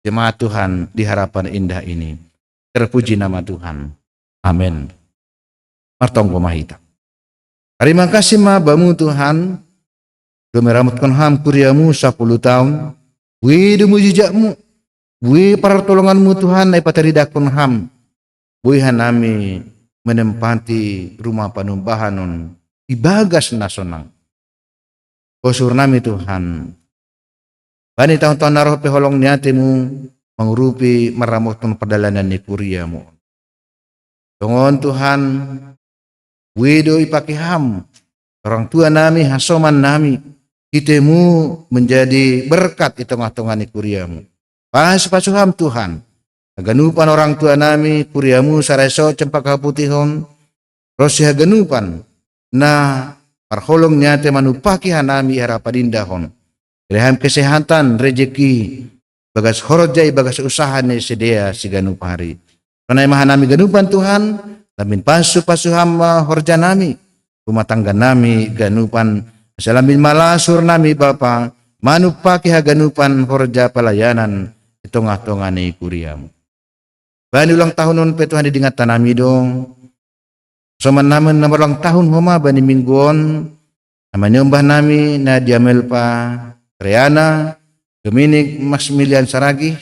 Jemaat Tuhan di harapan indah ini. Terpuji nama Tuhan. Amin. Martonggo mahita. Terima kasih ma bamu Tuhan. Gemeramatkan ham kuriamu 10 tahun. Wi mujijakmu. Wi pertolonganmu Tuhan nai pataridakon ham. Wi hanami menempati rumah panumbahanon ibagas nasional. Kosur nami Tuhan. Bani tahun-tahun naroh peholong niatimu mengurupi meramutkan perjalanan ni kuriamu. Tongon Tuhan, wido ipakiham, orang tua nami, hasoman nami, kitemu menjadi berkat di tengah-tengah ni kuriamu. Pas-pasuham Tuhan, aganupan orang tua nami, kuriamu sareso cempaka putihon, rosi aganupan, na parholong niate manupakihan nami harapan indahon. Reham kesehatan, rezeki, bagas horojai, bagas usaha ni sedia si ganup hari. Karena maha nami ganupan Tuhan, lamin pasu hamba horja nami, rumah tangga nami ganupan, salamin malasur nami Bapa, manupaki ganupan horja pelayanan, di tengah-tengah ni kuriamu. Bani ulang tahun nun Tuhan didingatan nami dong. Soman naman na ulang tahun homa bani mingguon, namanya mbah nami na diamelpa, Riana, Dominik Maximilian Saragi,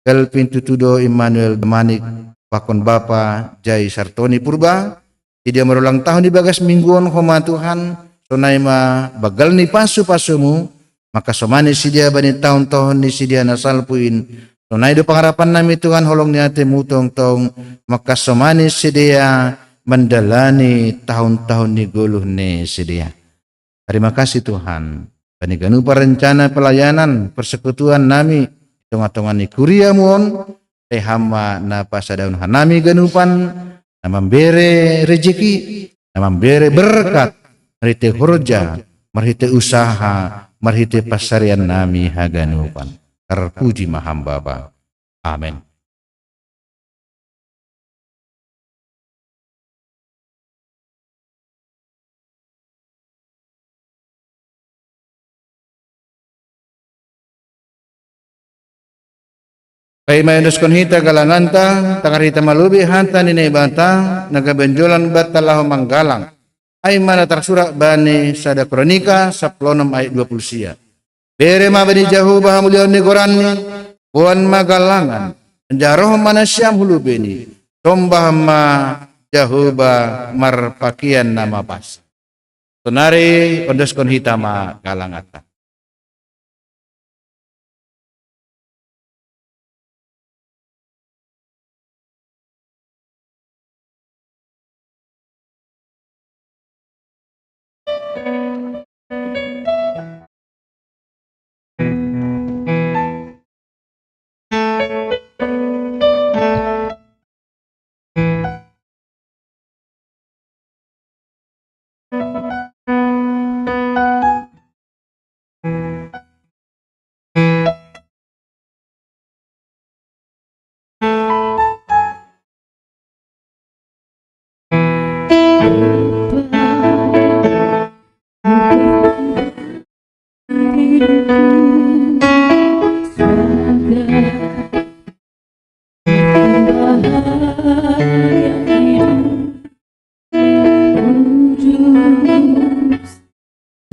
Kelvin Tutudo Immanuel Demanik, Pakon Bapa Jai Sartoni Purba, dia merulang tahun di bagas mingguan homa Tuhan, sonaima bagal ni pasu-pasumu, maka somani si dia bani tahun-tahun ni si dia nasalpuin, sonai do pengharapan nami Tuhan holong niate mutong tong, maka somani si dia mendalani tahun-tahun ni guluh ni si dia. Terima kasih Tuhan. Bani ganupa rencana pelayanan persekutuan nami tengah-tengah ni kuriamuon hamba na pasadaun hanami ganupan na membere rezeki na membere berkat marite horja marite usaha marite pasarian nami haganupan terpuji mahamba. Amin. Kay mayundos kon hita galanganta, takarita malubi hanta ni bata, nagabenjolan batalah manggalang. Ay mana tersurat bani sada kronika 16 ayat 20 sia. Bere ma bani jahu bahamulion ni goranni, buan magalangan, jaroh mana syam hulu beni, tombah ma jahuba marpakian nama pas. Tunari ondos kon hita ma galangata.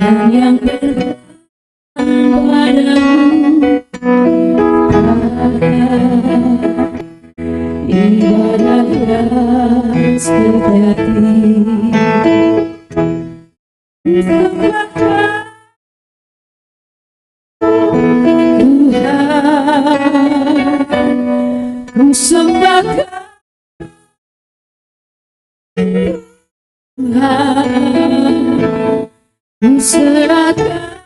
dan yang berkenan padamu, ibadah yang sejati. Ku sembahkan Tuhan, ku serahkan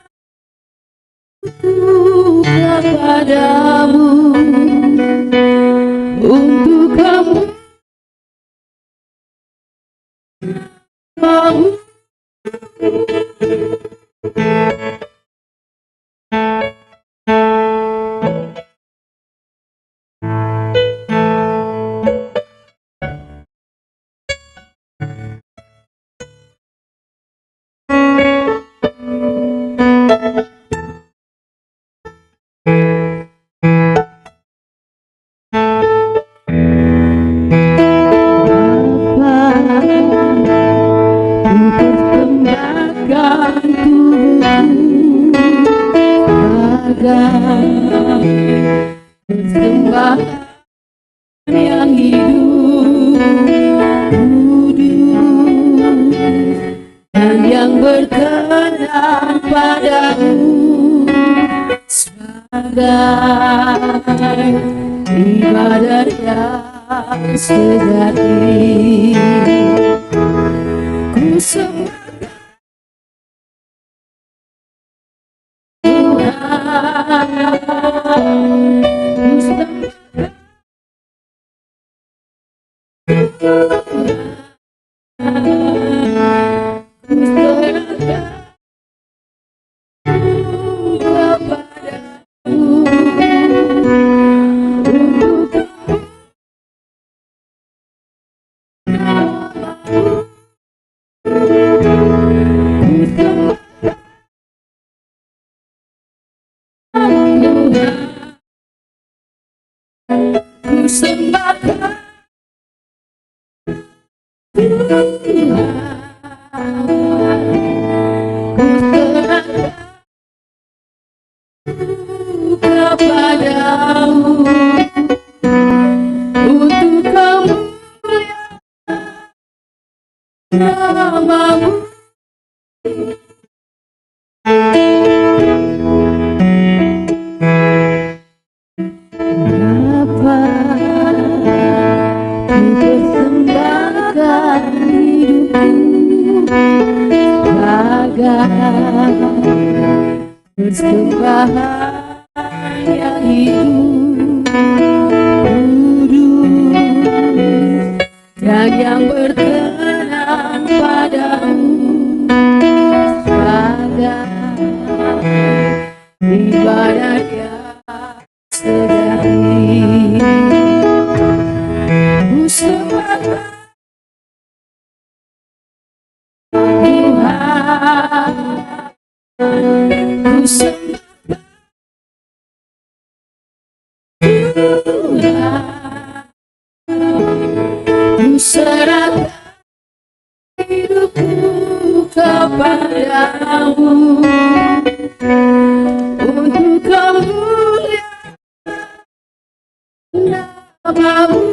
kepadamu untuk kamu mau. Persembahan yang hidup, kudus, dan yang berkenan padamu, sebagai ibadah yang sejati. Ku sembah kepadamu untuk kemuliaan namamu. Bapa, ku persembahkan hidupku sebagai persembahan yang hidup, kudus, dan yang berkenan padamu, sebagai ibadah yang sejati. Ku sembah Tuhan, ku sembah Tuhan, ku serahkan hidupku kepadamu untuk kemuliaan namamu.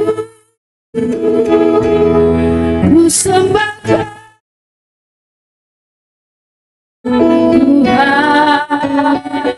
Ku sembahkan Tuhan,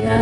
Ya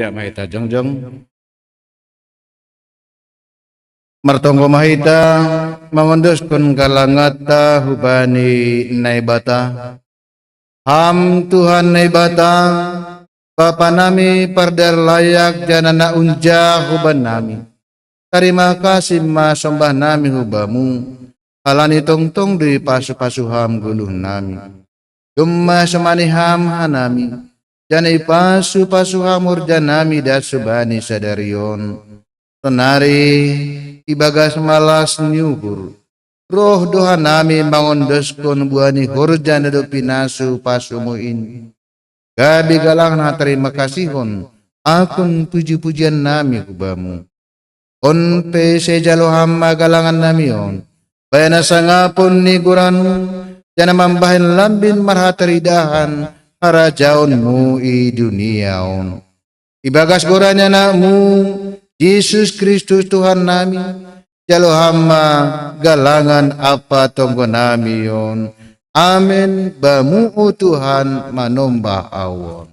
mahita jongjong martonggo mahita mangondoskan kalangata hubani naibata ham Tuhan naibata Bapa nami pardar layak janana unja huban nami terima kasih ma sombah nami hubamu halani tongtong di pasu-pasuham guluh nami dumma semaniham hanami janai pasu hamur janami dan subani sadarion tenari ibagas malas nyukur roh doha nami mangondeskon buani hurjan do pinasu pasumu ini gabi galang na terima kasihon akun puji-pujian nami kubamu on pe sejalo hamma galangan nami on bayana sangapun ni guranmu jana mambahin lambin marhataridahan harajaunmu i dunia on ibagas goranya nakmu Yesus Kristus Tuhan nami jalo hama galangan apa tonggo nami on amin bamu Tuhan manombah awon.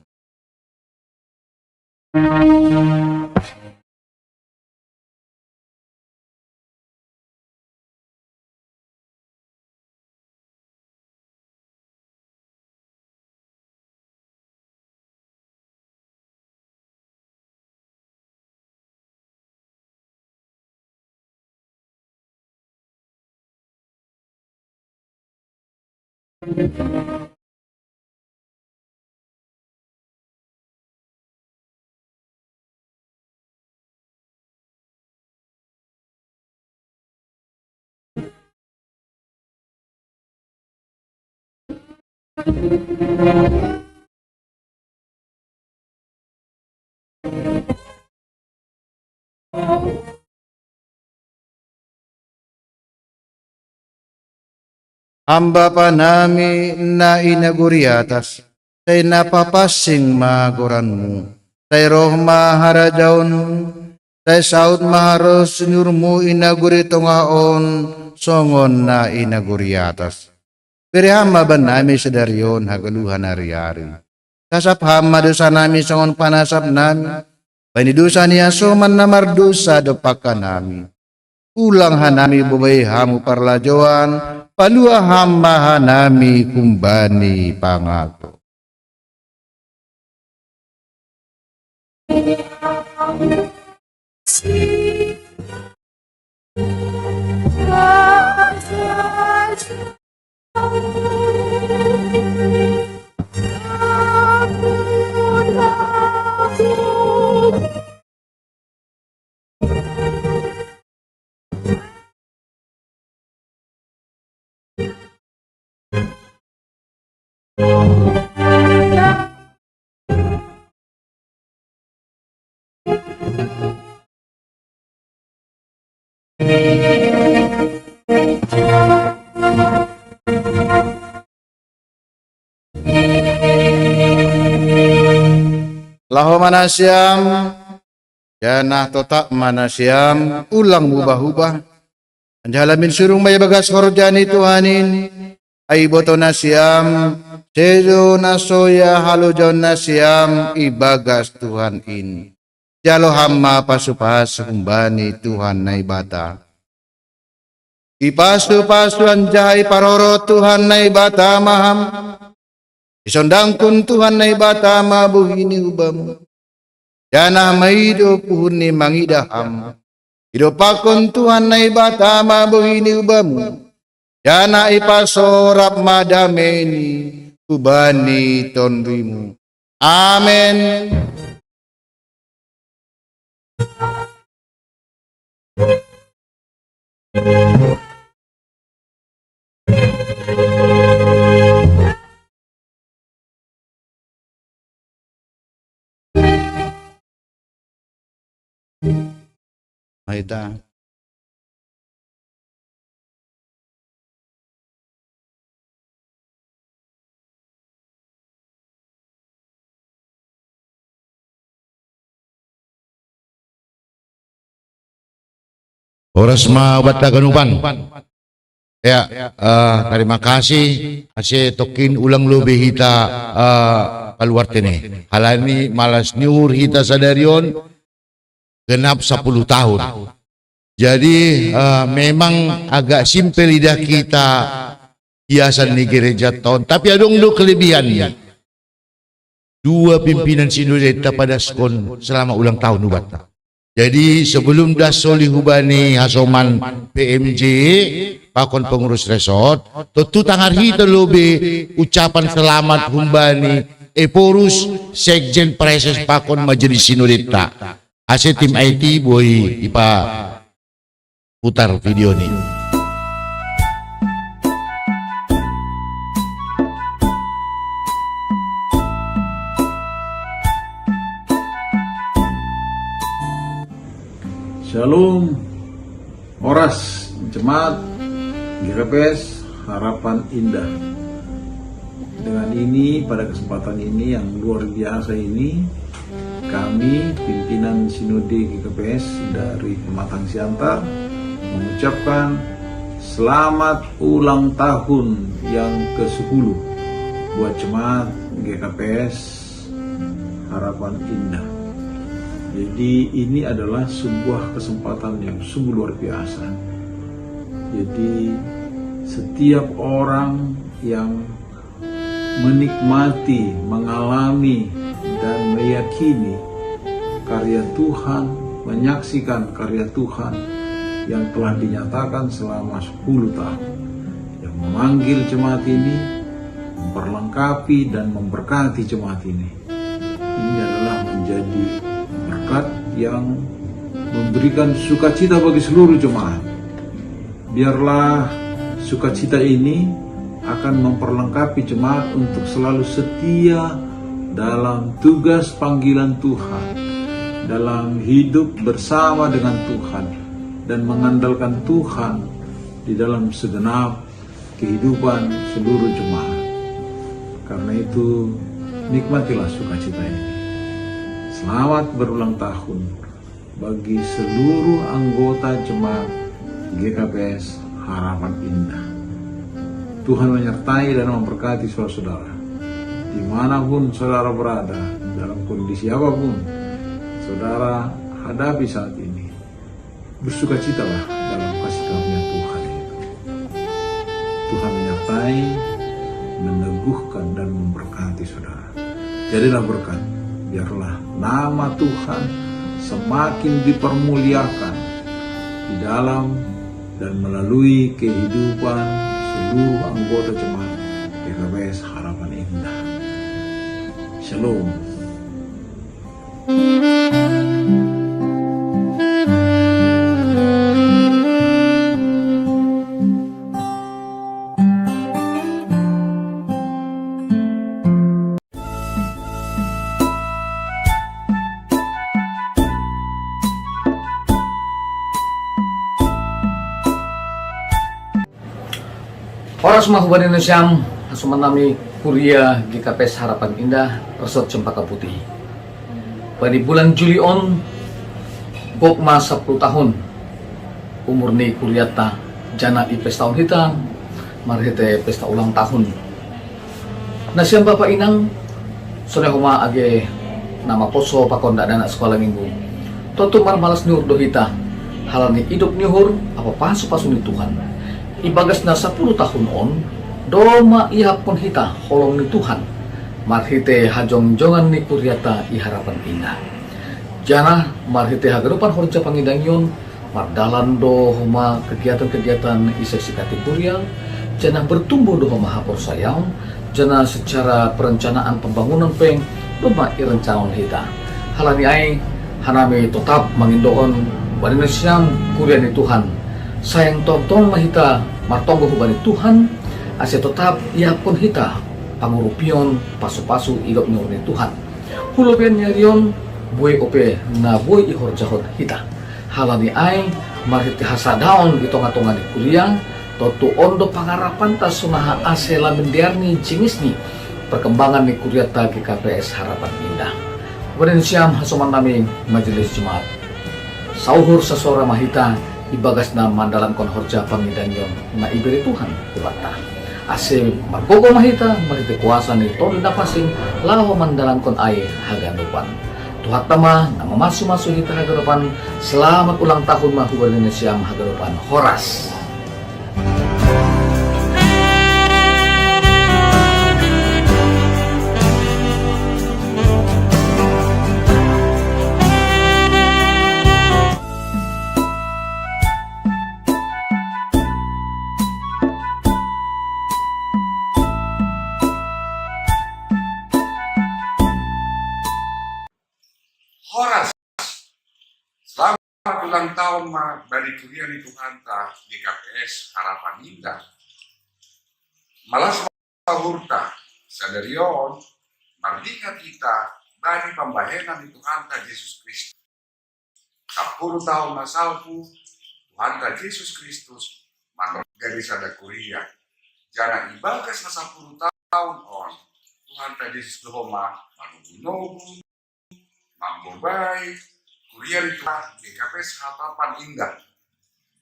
Hamba pa nami na inaguri atas, say napapasing magoranmu, say roh maharajaunmu, say saud maharos nyurmu inaguri tongaon, songon na inaguri atas. Piri hamba ba nami sedarion hagaluhan hari-hari. Kasap hamba dosa nami songon panasap nami, bani dosa niya soman na mardosa dopakan nami. Ulang hanami bubay hamu parlajoan, palua hamba hanami kumbani pangato. Lahu manasyam, janah totak manasyam, ulang mubah-ubah. Anjalamin surung may bagas horjani Tuhanin, ay boto nasyam, sejo nasoya halojon nasyam, ibagas Tuhan in. Jalo hamma pasupas humbani Tuhan na ibata. Ipasu-pasu anjay paroro Tuhan na ibata maham. Isondangkun Tuhan na ibata mabuhini ubam. Jana maido puhuni mangidaham. Idopakon Tuhan na ibata mabuhini ubam. Jana ipasorap madameni ubani tonrimu. Amen. Maita. Oras mabata ganupan. Ya, terima kasih. Asih tokin ulang lebih hita keluar tene. Halani malas nyur hita sadarion genap 10 tahun. Jadi memang agak simpel lidah kita hiasan di gereja tahun. Tapi ada dong kelebihannya. 2 pimpinan sinodeta pada skon selama ulang tahun ubata. Jadi sebelum das solih hubani hasoman PMJ pakon pengurus resort, tentu tangar hita lobe ucapan selamat humbani Eporus Sekjen Preses pakon majelis sinodeta. Ase tim IT boy ipa putar video nih. Shalom, Oras, Jemaat, GKPS, Harapan Indah. Dengan ini, pada kesempatan ini yang luar biasa ini, kami pimpinan Sinode GKPS dari Pematang Siantar mengucapkan selamat ulang tahun yang ke-10 buat Jemaat GKPS Harapan Indah. Jadi ini adalah sebuah kesempatan yang sungguh luar biasa. Jadi setiap orang yang menikmati, mengalami, dan meyakini karya Tuhan, menyaksikan karya Tuhan yang telah dinyatakan selama 10 tahun, yang memanggil jemaat ini, memperlengkapi dan memberkati jemaat ini. Ini adalah menjadi berkat yang memberikan sukacita bagi seluruh jemaat. Biarlah sukacita ini akan memperlengkapi jemaat untuk selalu setia dalam tugas panggilan Tuhan, dalam hidup bersama dengan Tuhan, dan mengandalkan Tuhan di dalam segenap kehidupan seluruh jemaat. Karena itu, nikmatilah sukacita ini. Selamat berulang tahun bagi seluruh anggota jemaat GKPS Harapan Indah. Tuhan menyertai dan memberkati saudara-saudara. Dimanapun saudara berada, dalam kondisi apapun saudara hadapi saat ini, bersukacitalah dalam kasih karunia Tuhan itu. Tuhan menyertai, meneguhkan dan memberkati saudara. Jadilah berkat. Biarlah nama Tuhan semakin dipermuliakan di dalam dan melalui kehidupan seluruh anggota jemaat GKPS Harapan Indah. Shalom. Oras mahubad Indonesia, asumanami Kuria GKPS Harapan Indah, Resort Cempaka Putih. Pada bulan Juli on, Bokma 10 tahun, umur ni Kuriata, jana i pesta tahun hitang, marhite pesta ulang tahun. Nasyam Bapak Inang, sore homa age nama poso pakon dak anak sekolah minggu. Totu mar malas niur dohita, halani hidup niur apa pasu-pasu ni Tuhan. Ibagas na 10 tahun on, doma ihapon hita holong ni Tuhan. Marhite hajong-jongan ni Kuriata i Harapan Indah. Jana marhite hagarupan horja pangidang yun, mardalan do homa kegiatan-kegiatan iseksi kategorial, jana bertumbuh do homa hapor sayang, jana secara perencanaan pembangunan peng doma irencaon hita. Halani ai hanami tetap mangindoon Indonesia Kuria ni Tuhan. Sayang tonton mahita martonggo hubani Tuhan, ase tetap ia pun hita pangurupion pasu-pasu idop ni Tuhan. Huloben nyarion buai ope na buai ihor jahot hita. Halani ai marhiti hasadaon di tonga-tonga di kuliah totu ondo pangarapan tas sunaha asela mendiarni jingisni perkembangan di kuliah tagi KPS Harapan Indah. Kemudian siam hasuman nami majelis jemaat sauhur sasora mahita ibagas na mandalan kon horja pangidangyon na iberi Tuhan kubata ase margogo mahita marhiti kuasa ni tonda pasing lawa mandalan kon ai haganupan. Tuhan tama na mamasu-masu hita haganupan. Selamat ulang tahun mahubar Indonesia haganupan Horas. Horas. Selamat ulang tahun bagi Kuria ni Tuhan ta GKPS Harapan Indah. Malas mahurta sadarion mardinga kita bagi pembahenan ni Tuhan ta Yesus Kristus. 10 tahun masalku Tuhan ta Yesus Kristus manggari sada Kuria. Jana ibagas na 10 tahun on Tuhan ta Yesus Lohoma manugunogu Mambobai, Kuria itu GKPS Harapan Indah,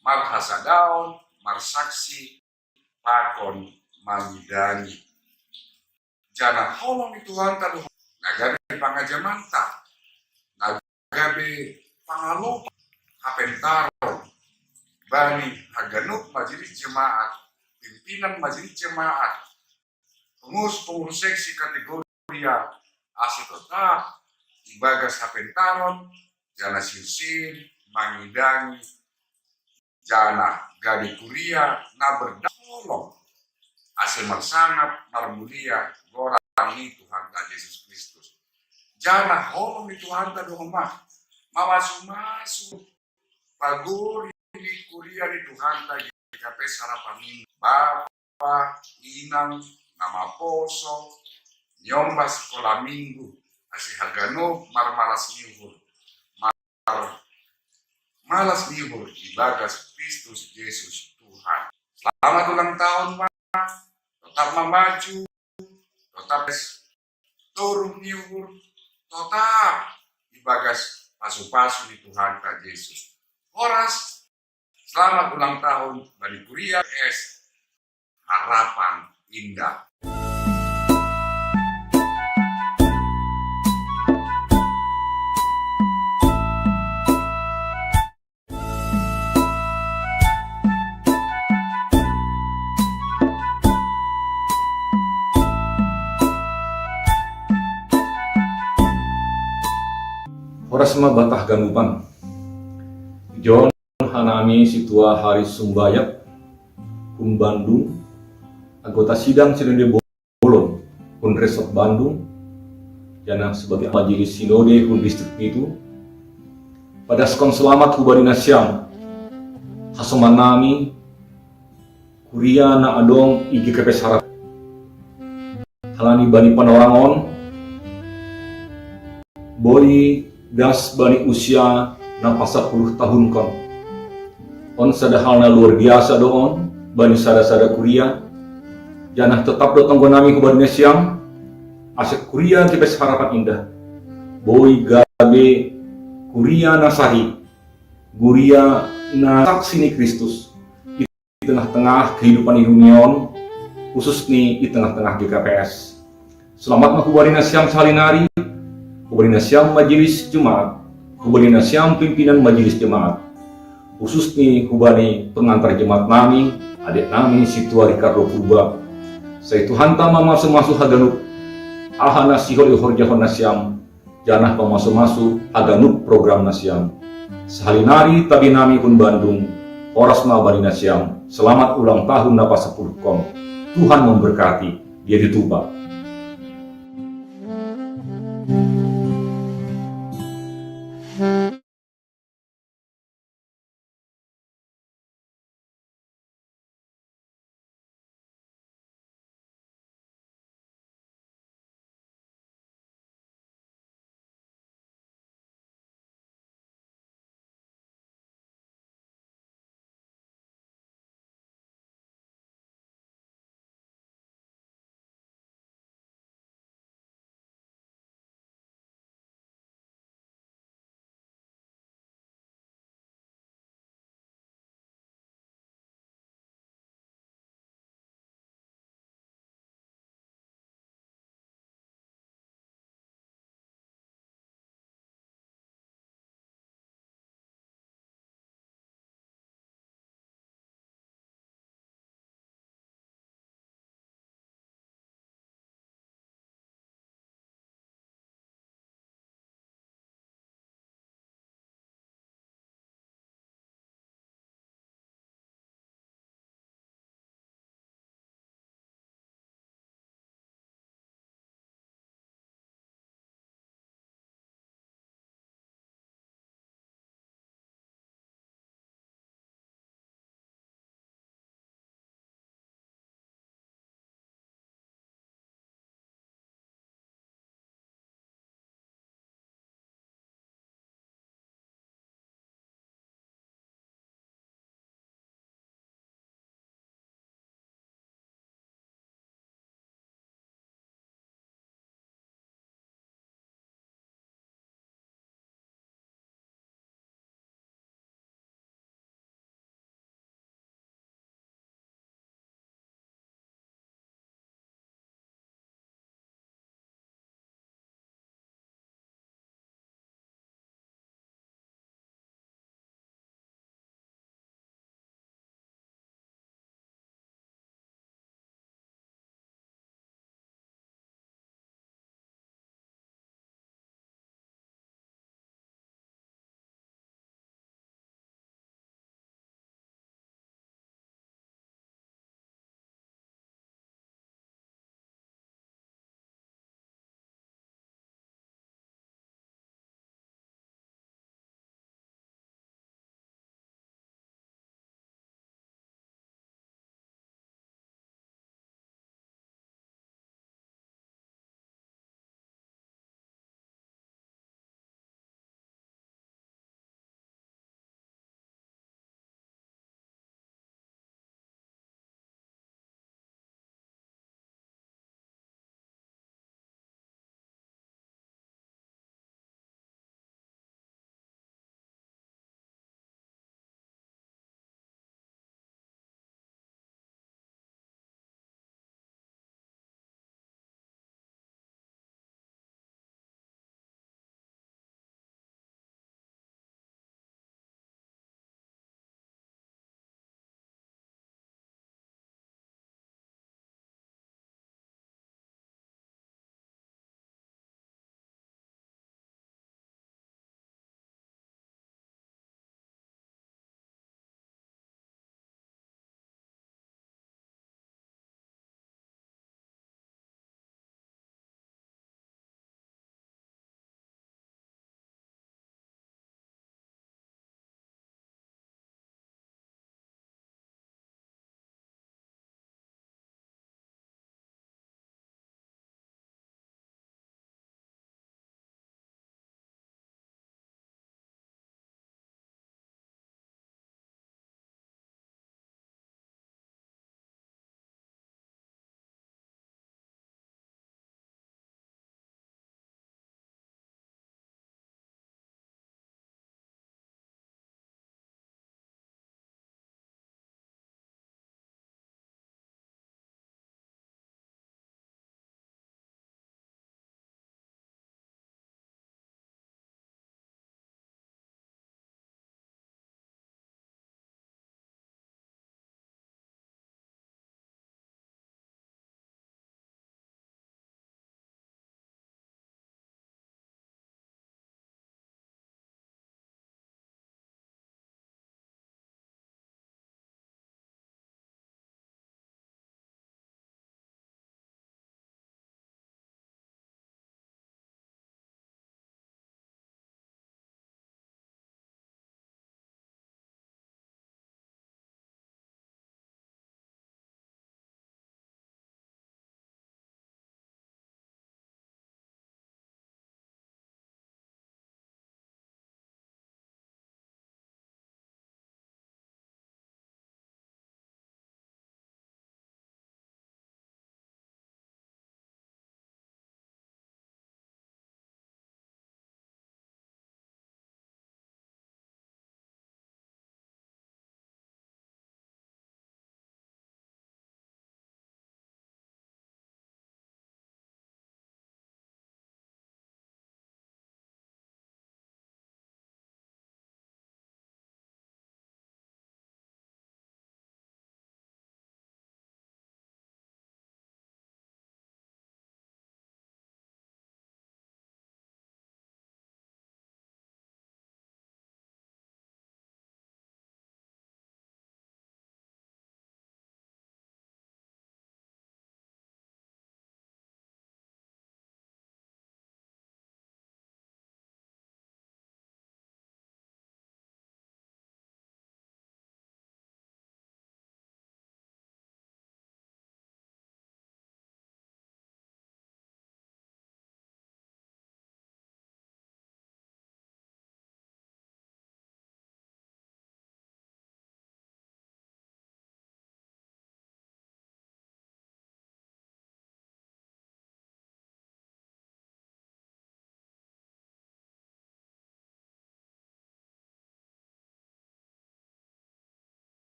marhasa daun, marsaksi, pakon, mamidani. Jana holong itu hantar nagabe pangajamanta, nagabe pangalopa, hapentaro, bani haganuk majelis jemaat, pimpinan majelis jemaat, pengurus seksi kategori asli tetap, ibagas hapentaron, jana silsil, mangidangi, jana gadi Kuria, na berdolong, asal marsangap, marmulia, gorang ni Tuhan ta Yesus Kristus. Jana holong ni Tuhan ta dohomah, mamasu-masu, paguri ni Kuria ni Tuhan ta GKPS Harapan Indah. Bapa, inang, nama poso, nyomba sekolah minggu, asih hagano malas nihur malas nihur ibagas Kristus Yesus Tuhan. Selamat ulang tahun Pak, tetap memaju, tetap turun nihur, tetap ibagas pasu-pasu di Tuhan ka Yesus. Horas, selamat ulang tahun bagi Kuria GKPS Harapan Indah. Horas batah ganupan. John hanami situa hari Sumbayak, Pun Bandung, anggota sidang Sinode Bolon, Pun Resort Bandung, jana sebagai majelis sinode Pun distrik itu. Pada skon selamat hubari nasyam, hasomanami, Kuria na adong IGKPS Harapan. Halani bani panorangon, boli gas bani usia na 40 tahun kon. On sada halna luar biasa doon bani sada-sada Kuria janah tetap datang nami kubadina siang, asek kuria GKPS Harapan Indah, boy gabe kuria nasahi, guria na saksi ni Kristus, di tengah-tengah kehidupan di dunia, khusus nih di tengah-tengah GKPS. Selamat makubadina siang salinari, kubadina siang majelis Jumat, kubadina siang pimpinan majelis Jemaat, khusus nih kubani pengantar jemaat nami, adik nami Situa Ricardo Purba, saya Tuhan tama masuk haganuk, ahana sihol ihorjahon nasyam, janah pemasu-masu haganuk program nasyam. Sahalinari tabi nami pun Bandung, Horas Mabani nasyam, selamat ulang tahun napa 10 kom. Tuhan memberkati, dia dituba.